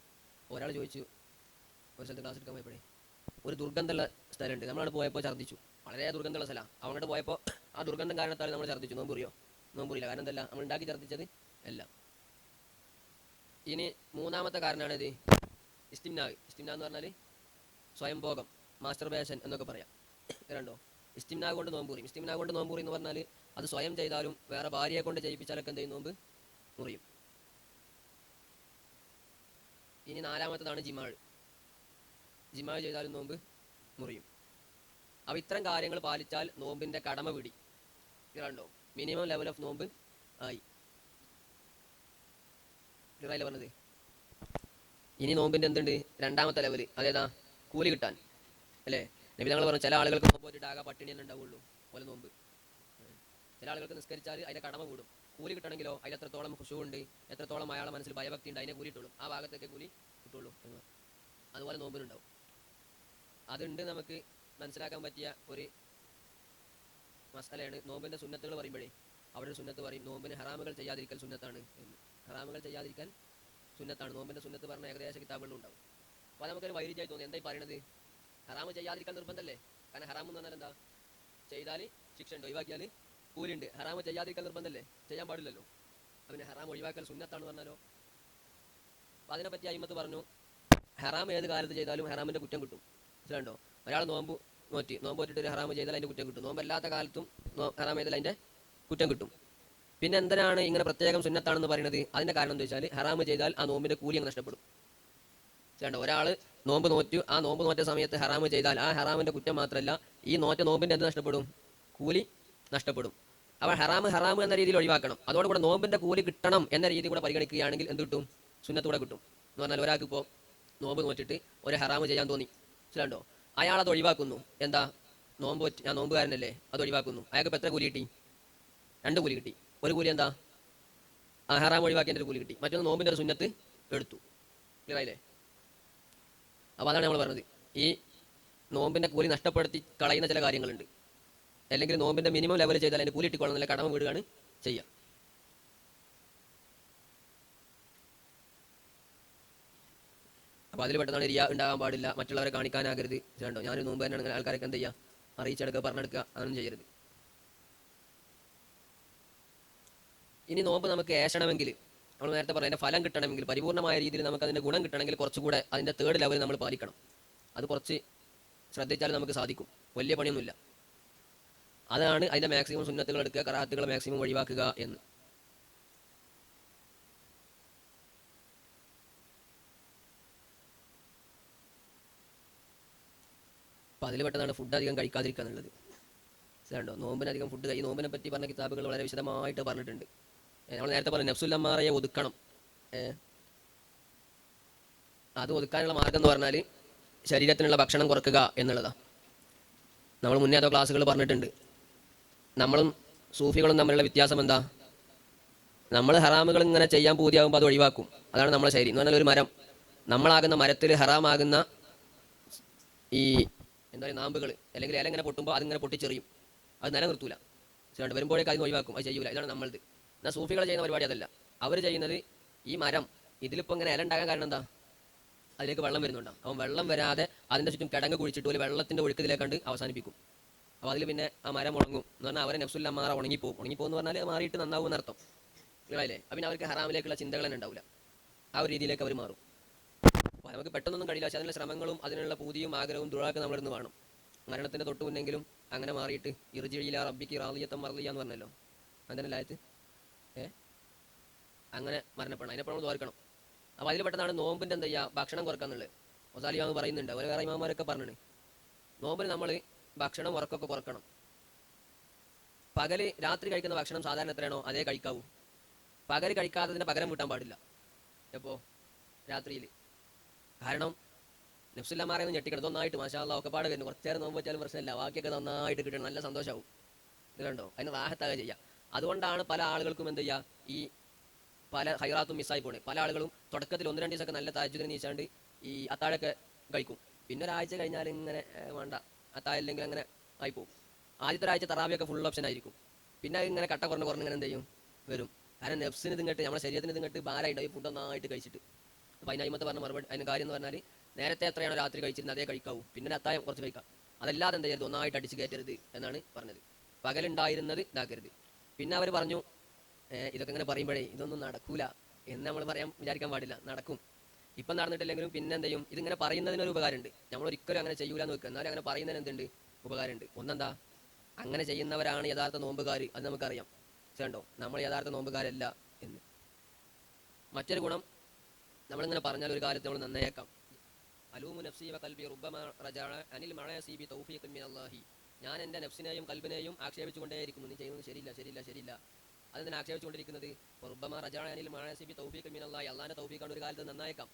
ഒരാൾ ചോദിച്ചു, ഒരു സ്ഥലത്ത് ക്ലാസ് എടുക്കാൻ പോയപ്പോഴേ ഒരു ദുർഗന്ധമുള്ള സ്ഥലമുണ്ട്, നമ്മളവിടെ പോയപ്പോൾ ഛർദ്ദിച്ചു. വളരെ ദുർഗന്ധമുള്ള സ്ഥലമാണ്. അങ്ങോട്ട് പോയപ്പോൾ ആ ദുർഗന്ധം കാരണത്താൽ നമ്മൾ ഛർദ്ദിച്ചു. നോമ്പ് മുറിയോ? നോമ്പ് മുറിയില്ല. കാരണം എന്തല്ല, നമ്മൾ ഉണ്ടാക്കി ഛർദ്ദിച്ചത് അല്ല. ഇനി മൂന്നാമത്തെ കാരണമാണിത് ഇസ്തിംനാ എന്ന് പറഞ്ഞാൽ സ്വയംഭോഗം, മാസ്റ്റർബേഷൻ എന്നൊക്കെ പറയാം. കണ്ടോ, ഇസ്തിംനാ കൊണ്ട് നോമ്പ് മുറിയും. ഇസ്തിംനാ കൊണ്ട് നോമ്പ് മുറി എന്ന് പറഞ്ഞാൽ അത് സ്വയം ചെയ്താലും വേറെ ഭാര്യയെ കൊണ്ട് ചെയ്യിപ്പിച്ചാലൊക്കെ എന്ത് ചെയ്യും, നോമ്പ് മുറിയും. ഇനി നാലാമത്തതാണ് ജിമാഴ് ചെയ്താലും നോമ്പ് മുറിയും. അപ്പോൾ ഇത്തരം കാര്യങ്ങൾ പാലിച്ചാൽ നോമ്പിൻ്റെ കടമ പിടി. കണ്ടോ, മിനിമം ലെവൽ ഓഫ് നോമ്പ് ആയി. ക്ലിയറായില്ലേ പറഞ്ഞത്? ഇനി നോമ്പിൻ്റെ എന്തുണ്ട്, രണ്ടാമത്തെ ലെവൽ, അതേതാ? കൂലി കിട്ടാൻ അല്ലേ? നബി തങ്ങൾ പറഞ്ഞു, ചില ആളുകൾക്ക് നോമ്പ് പോയിട്ട് ആകെ പട്ടിണി തന്നെ ഉണ്ടാവുള്ളൂ പോലെ നോമ്പ്. ചില ആളുകൾക്ക് നിസ്കരിച്ചാൽ അതിൻ്റെ കടമ കൂടും. കൂലി കിട്ടണമെങ്കിലോ അതിൽ എത്രത്തോളം ഖുശൂഉണ്ട്, എത്രത്തോളം അയാളെ മനസ്സിൽ ഭയഭക്തി ഉണ്ട്, അതിനെ കൂലി കിട്ടുള്ളൂ. ആ ഭാഗത്തൊക്കെ കൂലി കിട്ടുള്ളൂ. അതുപോലെ നോമ്പിനുണ്ടാവും. അതുണ്ട് നമുക്ക് മനസ്സിലാക്കാൻ പറ്റിയ ഒരു മസലയാണ്. നോമ്പിൻ്റെ സുന്നത്തുകൾ പറയുമ്പോഴേ അവിടെ ഒരു സുന്നത്ത് പറയും, നോമ്പിന് ഹറാമുകൾ ചെയ്യാതിരിക്കൽ സുന്നത്താണ് എന്ന്. ഹറാമുകൾ ചെയ്യാതിരിക്കാൻ സുന്നത്താണ്. നോമ്പിൻ്റെ സുന്നത്ത് പറഞ്ഞ ഏകദേശ കിതാബുകളിലും ഉണ്ടാവും. അപ്പോൾ നമുക്കൊരു വൈരുദ്ധ്യമായി തോന്നി, എന്തായി പറയുന്നത്? ഹറാമ് ചെയ്യാതിരിക്കാൻ നിർബന്ധമല്ലേ? കാരണം ഹറാം എന്ന് പറഞ്ഞാൽ എന്താ, ചെയ്താൽ ശിക്ഷ ഉണ്ട്, ഒഴിവാക്കിയാൽ കൂലിയുണ്ട്. ഹറാമ് ചെയ്യാതിരിക്കാൻ നിർബന്ധമല്ലേ? ചെയ്യാൻ പാടില്ലല്ലോ. അതിന് ഹറാം ഒഴിവാക്കൽ സുന്നത്താണ് പറഞ്ഞാലോ? അപ്പോൾ അതിനെപ്പറ്റി അയിമത്ത് പറഞ്ഞു, ഹറാം ഏത് കാലത്ത് ചെയ്താലും ഹറാമിൻ്റെ കുറ്റം കിട്ടും. മനസ്സിലുണ്ടോ? ഒരാൾ നോമ്പ് നോറ്റിട്ട് ഒരു ഹറാമ് ചെയ്താൽ അതിൻ്റെ കുറ്റം കിട്ടും. നോമ്പല്ലാത്ത കാലത്തും ഹറാം ചെയ്താൽ അതിൻ്റെ കുറ്റം കിട്ടും. പിന്നെ എന്തിനാണ് ഇങ്ങനെ പ്രത്യേകം സുന്നത്താണെന്ന് പറയുന്നത്? അതിൻ്റെ കാരണം എന്താ വെച്ചാൽ ഹറാമ് ചെയ്താൽ ആ നോമ്പിൻ്റെ കൂലി അങ്ങ് നഷ്ടപ്പെടും. ചേട്ടോ, ഒരാൾ നോമ്പ് നോറ്റു, ആ നോമ്പ് നോറ്റ സമയത്ത് ഹറാമ് ചെയ്താൽ ആ ഹറാമിൻ്റെ കുറ്റം മാത്രമല്ല, ഈ നോറ്റ നോമ്പിൻ്റെ എന്ത് നഷ്ടപ്പെടും? കൂലി നഷ്ടപ്പെടും. അപ്പോൾ ഹറാമ് എന്ന രീതിയിൽ ഒഴിവാക്കണം. അതോടുകൂടെ നോമ്പിൻ്റെ കൂലി കിട്ടണം എന്ന രീതി കൂടെ പരിഗണിക്കുകയാണെങ്കിൽ എന്ത് കിട്ടും? സുന്നത്തൂടെ കിട്ടും. എന്ന് പറഞ്ഞാൽ ഒരാൾക്ക് ഇപ്പോൾ നോമ്പ് നോറ്റിട്ട് ഒരു ഹറാമ് ചെയ്യാൻ തോന്നി, മനസ്സിലുണ്ടോ? അയാളത് ഒഴിവാക്കുന്നു. എന്താ, ഞാൻ നോമ്പുകാരനല്ലേ, അത് ഒഴിവാക്കുന്നു. അയാൾക്ക് ഇപ്പോൾ എത്ര കൂലി കിട്ടി? 2 കൂലി കിട്ടി. ഒരു കൂലി എന്താ, ആ ഹറാം ഒഴിവാക്കിയതിൻ്റെ ഒരു കൂലി കിട്ടി. മറ്റൊന്ന് നോമ്പിൻ്റെ ഒരു സുന്നത്ത് എടുത്തു. ക്ലിയർ ആയില്ലേ? അപ്പോൾ അതാണ് നമ്മൾ പറഞ്ഞത്, ഈ നോമ്പിൻ്റെ കൂലി നഷ്ടപ്പെടുത്തി കളയുന്ന ചില കാര്യങ്ങളുണ്ട്. അല്ലെങ്കിൽ നോമ്പിൻ്റെ മിനിമം ലെവൽ ചെയ്താൽ അതിൻ്റെ കൂലി ഇട്ടിക്കോളണം എന്നല്ല, കടമ വീടുകയാണ് ചെയ്യുക. അപ്പോൾ അതിൽ പെട്ടെന്നാണ് റിയ ഉണ്ടാകാൻ പാടില്ല, മറ്റുള്ളവരെ കാണിക്കാനാകരുത്. കണ്ടോ, ഞാനൊരു നോമ്പ് തന്നെയാണ്, ആൾക്കാരൊക്കെ എന്ത് ചെയ്യുക, അറിയിച്ചെടുക്കുക, പറഞ്ഞെടുക്കുക, അതൊന്നും ചെയ്യരുത്. ഇനി നോമ്പ് നമുക്ക് ഏഷണമെങ്കിൽ, നമ്മൾ നേരത്തെ പറഞ്ഞ അതിൻ്റെ ഫലം കിട്ടണമെങ്കിൽ, പരിപൂർണ്ണമായ രീതിയിൽ നമുക്ക് അതിൻ്റെ ഗുണം കിട്ടണമെങ്കിൽ കുറച്ചുകൂടെ അതിൻ്റെ 3rd ലെവൽ നമ്മൾ പാലിക്കണം. അത് കുറച്ച് ശ്രദ്ധിച്ചാൽ നമുക്ക് സാധിക്കും. വലിയ പണിയൊന്നുമില്ല. അതാണ് അതിൻ്റെ മാക്സിമം സുന്നത്തുകൾ എടുക്കുക, കറാത്തുകൾ മാക്സിമം ഒഴിവാക്കുക എന്ന്. അപ്പോൾ അതിൽ പെട്ടതാണ് ഫുഡ് അധികം കഴിക്കാതിരിക്കുക എന്നുള്ളത്. കണ്ടോ, നോമ്പിനധികം ഫുഡ് ഈ നോമ്പിനെ പറ്റി പറഞ്ഞ കിതാബുകൾ വളരെ വിശദമായിട്ട് പറഞ്ഞിട്ടുണ്ട്. നമ്മൾ നേരത്തെ പറഞ്ഞു, നഫ്സുൽ അമ്മാറയെ ഒതുക്കണം. അത് ഒതുക്കാനുള്ള മാർഗം എന്ന് പറഞ്ഞാൽ ശരീരത്തിനുള്ള ഭക്ഷണം കുറക്കുക എന്നുള്ളതാണ്. നമ്മൾ മുന്നേ അതോ ക്ലാസ്സുകൾ പറഞ്ഞിട്ടുണ്ട്. നമ്മളും സൂഫികളും തമ്മിലുള്ള വ്യത്യാസം എന്താ? നമ്മൾ ഹറാമുകൾ ഇങ്ങനെ ചെയ്യാൻ പൂതിയാകുമ്പോൾ അത് ഒഴിവാക്കും. അതാണ് നമ്മളെ ശൈലി. എന്ന് പറഞ്ഞാൽ ഒരു മരം, നമ്മളാകുന്ന മരത്തിൽ ഹറാമാകുന്ന ഈ എന്താ പറയുക നാമ്പുകൾ അല്ലെങ്കിൽ ഇല ഇങ്ങനെ പൊട്ടുമ്പോൾ അതിങ്ങനെ പൊട്ടിച്ചെറിയും. അത് നിലനിർത്തൂല. വരുമ്പോഴേക്ക് അതിന് ഒഴിവാക്കും, അത് ചെയ്യൂല. ഇതാണ് നമ്മളത്. എന്നാൽ സൂഫികൾ ചെയ്യുന്ന പരിപാടി അതല്ല. അവർ ചെയ്യുന്നത് ഈ മരം ഇതിലിപ്പോൾ ഇങ്ങനെ ഇല ഉണ്ടാകാൻ കാരണം എന്താ? അതിലേക്ക് വെള്ളം വരുന്നുണ്ടാവും. അപ്പം വെള്ളം വരാതെ അതിൻ്റെ ചുറ്റും കിടങ്ങ് കുഴിച്ചിട്ട് ഒരു വെള്ളത്തിൻ്റെ ഒഴുക്കത്തിലേക്ക് കണ്ട് അവസാനിപ്പിക്കും. അപ്പോൾ അതിൽ പിന്നെ ആ മരം ഉണങ്ങും. എന്ന് പറഞ്ഞാൽ അവരെ നഫ്സുൽ അമ്മാറ ഉണങ്ങിപ്പോകും എന്ന് പറഞ്ഞാൽ മാറിയിട്ട് നന്നാവും എന്നർത്ഥം. ക്ലിയറായില്ലേ? അപ്പം അവർക്ക് ഹറാമിലേക്കുള്ള ചിന്തകൾ തന്നെ ഉണ്ടാവില്ല. ആ ഒരു രീതിയിലേക്ക് അവർ മാറും. നമുക്ക് പെട്ടെന്നൊന്നും കഴിയില്ല. പക്ഷെ അതിനുള്ള ശ്രമങ്ങളും അതിനുള്ള പൂതിയും ആഗ്രഹവും ദുആയൊക്കെ നമ്മളിരുന്ന് വേണം. മരണത്തിൻ്റെ തൊട്ട് മുന്നെങ്കിലും അങ്ങനെ മാറിയിട്ട് ഇർജിഇല റബ്ബിക്ക് റാളിയത്തം മർളിയ എന്ന് പറഞ്ഞല്ലോ, അങ്ങനെ ആയത്ത് അങ്ങനെ മരണപ്പെടണം. അതിനെപ്പോൾ നമ്മൾ ഓർക്കണം. അപ്പോൾ അതിൽ പെട്ടെന്നാണ് നോമ്പിൻ്റെ എന്ത് ചെയ്യുക, ഭക്ഷണം കുറക്കാന്നുള്ളത്. ഒസാലിമാവ് പറയുന്നുണ്ട്, ഒരു വേറെ ഇമാമാരൊക്കെ പറഞ്ഞിട്ടുണ്ട്, നോമ്പിന് നമ്മൾ ഭക്ഷണം ഉറക്കൊക്കെ കുറക്കണം. പകല് രാത്രി കഴിക്കുന്ന ഭക്ഷണം സാധാരണ എത്രയാണോ അതേ കഴിക്കാവൂ. പകൽ കഴിക്കാത്തതിൻ്റെ പകരം വീട്ടാൻ പാടില്ല. എപ്പോൾ? രാത്രിയിൽ. കാരണം നഫ്സുല്ലമാരെന്ന് ഞെട്ടിക്കണം. ഇതൊന്നായിട്ട് മാഷാ അല്ലാഹ് ഒക്കെ പാടെ വരുന്നു. കുറച്ച് നേരം നോമ്പ് വെച്ചാലും പ്രശ്നമില്ല, ബാക്കിയൊക്കെ നന്നായിട്ട് കിട്ടണം, നല്ല സന്തോഷമാവും. ഇത് കണ്ടോ, അതിന് റാഹത്താകുക ചെയ്യുക. അതുകൊണ്ടാണ് പല ആളുകൾക്കും എന്ത് ചെയ്യുക, ഈ പല ഹൈറാത്തും മിസ്സായി പോണേ. പല ആളുകളും തുടക്കത്തിൽ 1-2 ദിവസമൊക്കെ നല്ല താജ്ജുദിന് നീച്ചാണ്ട് ഈ അത്താഴൊക്കെ കഴിക്കും. പിന്നെ ഒരാഴ്ച കഴിഞ്ഞാൽ ഇങ്ങനെ വേണ്ട, അത്താഴം ഇല്ലെങ്കിൽ അങ്ങനെ ആയിപ്പോവും. ആദ്യത്തെ ഒരാഴ്ച തറാവിയൊക്കെ ഫുൾ ഓപ്ഷൻ ആയിരിക്കും. പിന്നെ ഇങ്ങനെ കട്ട കുറഞ്ഞ് ഇങ്ങനെ എന്ത് ചെയ്യും, വരും. കാരണം നെഫ്സിന് ഇതിങ്ങട്ട്, നമ്മുടെ ശരീരത്തിന് ഇതിങ്ങട്ട് ഭാരമായിട്ട് ഈ ഫുഡ് ഒന്നായിട്ട് കഴിച്ചിട്ട്. അപ്പോൾ അതിനകത്ത് പറഞ്ഞ മറുപടി, അതിന് കാര്യം എന്ന് പറഞ്ഞാൽ നേരത്തെ എത്രയാണോ രാത്രി കഴിച്ചിരുന്നത് അതേ കഴിക്കാവൂ. പിന്നെ അത്താഴം കുറച്ച് കഴിക്കാം. അതല്ലാതെ എന്ത് ചെയ്യരുത്, ഒന്നായിട്ട് അടിച്ച് കയറ്റരുത് എന്നാണ് പറഞ്ഞത്. പകലുണ്ടായിരുന്നത് ഇതാക്കരുത്. പിന്നെ അവർ പറഞ്ഞു, ഇതൊക്കെ ഇങ്ങനെ പറയുമ്പോഴേ ഇതൊന്നും നടക്കൂല എന്ന് നമ്മൾ വിചാരിക്കാൻ പാടില്ല. നടക്കും. ഇപ്പം നടന്നിട്ടില്ലെങ്കിലും പിന്നെ എന്ത് ചെയ്യും, ഇതിങ്ങനെ പറയുന്നതിനൊരു ഉപകാരമുണ്ട്. നമ്മൾ ഒരിക്കലും അങ്ങനെ ചെയ്യൂല എന്ന് വെക്കുക, എന്നാലും അങ്ങനെ പറയുന്നതിന് എന്തുണ്ട്, ഉപകാരമുണ്ട്. ഒന്നെന്താ, അങ്ങനെ ചെയ്യുന്നവരാണ് യഥാർത്ഥ നോമ്പുകാർ, അത് നമുക്കറിയാം. കണ്ടോ, നമ്മൾ യഥാർത്ഥ നോമ്പുകാരല്ല എന്ന്. മറ്റൊരു ഗുണം, നമ്മളിങ്ങനെ പറഞ്ഞാൽ ഒരു കാര്യത്തെ നമ്മൾ നന്നായേക്കാം. അലൂമു നഫ്സി വ ഖൽബി റുബ്ബമ റജഅ അനിൽ മഅസി ബി തൗഫീഖിൻ മിനല്ലാഹി. ഞാൻ എൻ്റെ നഫ്സിനെയും കൽബിനെയും ആക്ഷേപിച്ചുകൊണ്ടേയിരിക്കുന്നു, നീ ചെയ്യുന്നത് ശരിയില്ല ശരിയില്ല ശരിയില്ല. അതെന്തിനാ ആക്ഷേപിച്ചുകൊണ്ടിരിക്കുന്നത്? റുബ്ബമ റജഅ അനിൽ മഅസി ബി തൗഫീഖിൻ മിനല്ലാഹി. അള്ളാഹിൻ്റെ തൗഫീഖാണ് ഒരു കാലത്ത് നന്നായേക്കാം.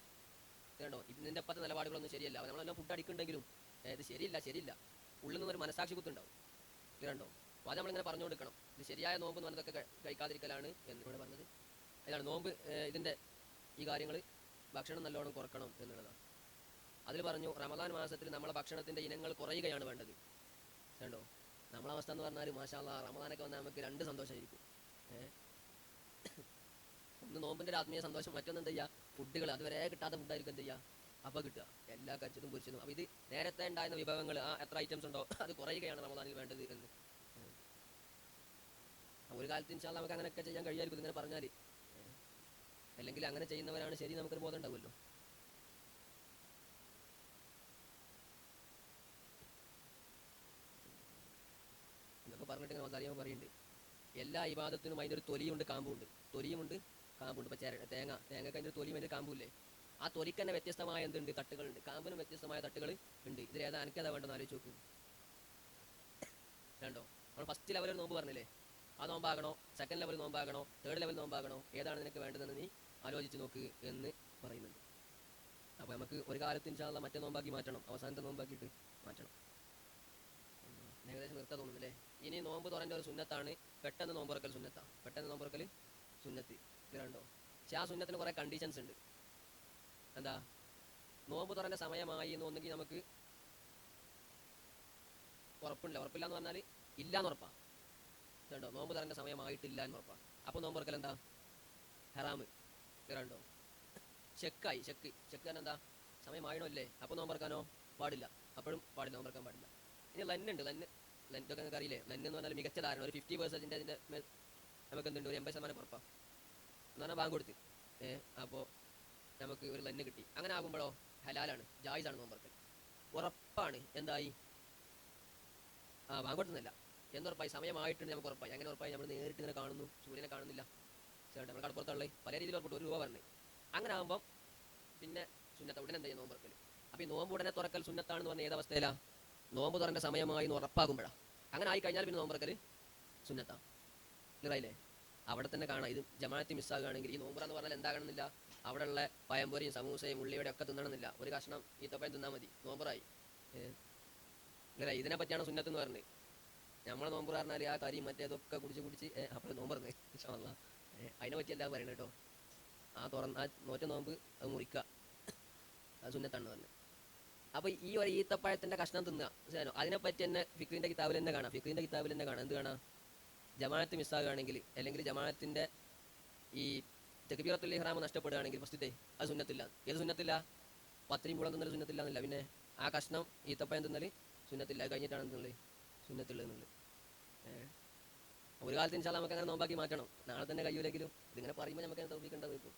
കണ്ടോ, ഇതിൻ്റെ അപ്പത്തെ നിലപാടുകളൊന്നും ശരിയല്ല. നമ്മളെല്ലാം ഫുഡ് അടിക്കുന്നുണ്ടെങ്കിലും ഇത് ശരിയില്ല ശരിയില്ല, ഉള്ളിൽ നിന്നൊരു മനസാക്ഷി കുത്തുണ്ടാവും. കണ്ടോ, അപ്പോൾ അത് നമ്മളിങ്ങനെ പറഞ്ഞു കൊടുക്കണം. ഇത് ശരിയായ നോമ്പ് എന്ന് പറഞ്ഞതൊക്കെ കഴിക്കാതിരിക്കലാണ് എന്നിവിടെ പറഞ്ഞത്. അതാണ് നോമ്പ്. ഇതിൻ്റെ ഈ കാര്യങ്ങൾ ഭക്ഷണം നല്ലോണം കുറക്കണം എന്നുള്ളതാണ്. അതിൽ പറഞ്ഞു, റമദാൻ മാസത്തിൽ നമ്മളെ ഭക്ഷണത്തിൻ്റെ ഇനങ്ങൾ കുറയുകയാണ് വേണ്ടത്. കണ്ടോ, നമ്മളെ അവസ്ഥ എന്ന് പറഞ്ഞാൽ മാഷാ അല്ലാഹ് റമദാനൊക്കെ വന്നാൽ നമുക്ക് രണ്ട് സന്തോഷമായിരിക്കും. ഒന്ന് നോമ്പിൻ്റെ ഒരു ആത്മീയ സന്തോഷം, മറ്റൊന്ന് എന്ത് ചെയ്യുക, ഫുഡുകൾ അതുവരെ കിട്ടാത്ത ഫുഡായിരിക്കും എന്ത് ചെയ്യുക, അപ്പോൾ കിട്ടുക, എല്ലാ കരിച്ചതും പൊരിച്ചതും. അപ്പോൾ ഇത് നേരത്തെ ഉണ്ടായിരുന്ന വിഭവങ്ങൾ, എത്ര ഐറ്റംസ് ഉണ്ടോ അത് കുറയുകയാണ് റമദാനിൽ വേണ്ടത് എന്ന്. ഒരു കാലത്ത് ഇൻഷാ അല്ലാഹ് നമുക്ക് അങ്ങനെയൊക്കെ ചെയ്യാൻ കഴിയായിരിക്കും ഇങ്ങനെ പറഞ്ഞാൽ. അല്ലെങ്കിൽ അങ്ങനെ ചെയ്യുന്നവരാണ് ശരി, നമുക്കൊരു ബോധം ഉണ്ടാവുമല്ലോ. എന്നൊക്കെ പറഞ്ഞിട്ട് ഇങ്ങനെ വസാലിയാവ് പറയുന്നുണ്ട്, എല്ലാ ഇബാദത്തിനും അതിൻ്റെ ഒരു തൊലിയുണ്ട് കാമ്പുണ്ട്. തൊലിയുമുണ്ട് കാമ്പുണ്ട്. ഇപ്പോൾ തേങ്ങക്ക് അതിൻ്റെ തൊലിയും അതിൻ്റെ കാമ്പുമില്ലേ, ആ തൊലിക്ക് തന്നെ വ്യത്യസ്തമായ എന്തുണ്ട്, തട്ടുകളുണ്ട്. കാമ്പിനും വ്യത്യസ്തമായ തട്ടുകൾ ഉണ്ട്. ഇതിലേതാ എനിക്കതാ വേണ്ടെന്ന് ആലോചിച്ച് നോക്ക്. രണ്ടോ, നമ്മൾ ഫസ്റ്റ് ലെവൽ നോമ്പ് പറഞ്ഞില്ലേ, ആ നോമ്പാകണോ, സെക്കൻഡ് ലെവൽ നോമ്പാകണോ, തേർഡ് ലെവൽ നോമ്പാകണോ, ഏതാണ് നിനക്ക് വേണ്ടതെന്ന് നീ ആലോചിച്ച് നോക്ക് എന്ന് പറയുന്നുണ്ട്. അപ്പോൾ നമുക്ക് ഒരു കാലത്ത് ഇൻഷാ അല്ലാഹ് മറ്റേ നോമ്പാക്കി മാറ്റണം, അവസാനത്തെ നോമ്പാക്കിയിട്ട് മാറ്റണം. ഏകദേശം നിർത്താൻ തോന്നുന്നില്ലേ. ഇനി നോമ്പ് തുറൻ്റെ ഒരു സുന്നത്താണ് പെട്ടെന്ന് നോമ്പുറക്കൽ സുന്നത്താണ്. പെട്ടെന്ന് നോമ്പുറക്കൽ സുന്നത്ത് കണ്ടോ. പക്ഷെ ആ സുന്നത്തിന് കുറേ കണ്ടീഷൻസ് ഉണ്ട്. എന്താ, നോമ്പ് തുറൻ്റെ സമയമായി എന്ന് ഒന്നെങ്കിൽ നമുക്ക് ഉറപ്പില്ല എന്ന് പറഞ്ഞാൽ ഇല്ലാന്ന് ഉറപ്പാ. കണ്ടോ, നോമ്പ് തുറൻ്റെ സമയമായിട്ടില്ല എന്ന് ഉറപ്പാ. അപ്പോൾ നോമ്പുറക്കൽ എന്താ, ഹറാമ്. കണ്ടോ, ചെക്ക് തന്നെ എന്താ, സമയമായണോ അല്ലേ, അപ്പോൾ നോമ്പുറക്കാനോ പാടില്ല, അപ്പോഴും പാടില്ല, നോമ്പുറക്കാൻ പാടില്ല. ഇനി ലന്നുണ്ട്, ഇതൊക്കെ നിങ്ങൾക്ക് അറിയില്ലേ. ലന്ന് എന്ന് പറഞ്ഞാൽ മികച്ച ധാരണ, ഒരു 50% അതിൻ്റെ നമുക്ക് എന്തുണ്ട്, ഒരു 80% ഉറപ്പാണ് എന്ന് പറഞ്ഞാൽ ബാങ്ക് കൊടുത്ത്. അപ്പോൾ നമുക്ക് ഒരു ലന്ന് കിട്ടി. അങ്ങനെ ആകുമ്പോഴോ ഹലാലാണ്, ജായിസാണ് നോമ്പുറക്കൽ. ഉറപ്പാണ് എന്തായി, ബാങ്ക് കൊടുത്തുന്നില്ല എന്നുറപ്പായി, സമയമായിട്ടുണ്ട് നമുക്ക് ഉറപ്പായി. അങ്ങനെ ഉറപ്പായി നമ്മൾ നേരിട്ട് ഇങ്ങനെ കാണുന്നു, സൂര്യനെ കാണുന്നില്ല, ചേട്ടാ നമ്മൾ കടപ്പുറത്തുള്ള പല രീതിയിൽ ഉറപ്പിട്ട് 1 രൂപ പറഞ്ഞു. അങ്ങനെ ആകുമ്പം പിന്നെ സുന്നത്ത് ഉടനെ എന്താ ചെയ്യുക, നോമ്പുറക്കൽ. അപ്പോൾ ഈ നോമ്പ് ഉടനെ തുറക്കൽ സുന്നത്താണെന്ന് പറഞ്ഞാൽ ഏതവസ്ഥയിലാണ്, നോമ്പ് തുറൻ്റെ സമയമായി എന്ന് ഉറപ്പാകുമ്പോഴാണ്. അങ്ങനെ ആയി കഴിഞ്ഞാൽ പിന്നെ നോമ്പുറക്കൽ സുന്നത്താണ്. ക്ലിയറായില്ലേ. അവിടെ തന്നെ കാണാം, ഇത് ജമാഅത്ത് മിസ്സാകുകയാണെങ്കിൽ ഈ നോമ്പുറ എന്ന് പറഞ്ഞാൽ എന്താകണമെന്നില്ല, അവിടെയുള്ള പഴംപൊരിയും സമൂസയും ഉള്ളിയുടെ ഒക്കെ തിന്നണമെന്നില്ല, ഒരു കഷ്ണം ഈത്തപ്പഴം തിന്നാൽ മതി, നോമ്പുറായി. ക്ലിയറായി. ഇതിനെ പറ്റിയാണ് സുന്നത്ത് എന്ന് പറഞ്ഞത്. നമ്മളെ നോമ്പ് പറഞ്ഞാൽ ആ കരിയും മറ്റേതൊക്കെ കുടിച്ച് അപ്പോൾ നോമ്പുറന്ന് ഇൻഷാ അല്ലാഹ്. അതിനെ പറ്റിയല്ല പറയുന്നത് കേട്ടോ. ആ നോറ്റ നോമ്പ് അത് മുറിക്കുക, അത് സുന്നത്താണെന്ന് പറഞ്ഞത്. അപ്പോൾ ഈ ഒരു ഈത്തപ്പഴത്തിൻ്റെ കഷ്ണം തിന്നുക, അതിനെപ്പറ്റി തന്നെ ഫിഖിൻ്റെ കിതാബിൽ തന്നെ കാണാം. എന്ത് കാണാം, ജമാഅത്ത് മിസ്സാകുകയാണെങ്കിൽ, അല്ലെങ്കിൽ ജമാഅത്തിൻ്റെ ഈ തക്ബീറത്തുൽ ഇഹ്റാം നഷ്ടപ്പെടുകയാണെങ്കിൽ ഫസ്റ്റത്തെ അത് സുന്നത്തില്ല. ഏത് സുന്നത്തില്ല, പത്തിരിയും മുളം തിന്നൽ സുന്നത്തില്ല എന്നില്ല, പിന്നെ ആ കഷ്ണം ഈത്തപ്പഴം തിന്നൽ സുന്നത്തില്ല, കഴിഞ്ഞിട്ടാണ് തിന്നൽ സുന്നത്തുള്ളത് എന്നുള്ളത്. ഒരു കാലത്ത് ഇൻഷാ അല്ലാഹ് നമുക്ക് അങ്ങനെ നോമ്പാക്കി മാറ്റണം. നാളെ തന്നെ കഴിയൂലെങ്കിലും ഇതിങ്ങനെ പറയുമ്പോൾ നമുക്ക് തൗഫീഖ് ഉണ്ടാവും.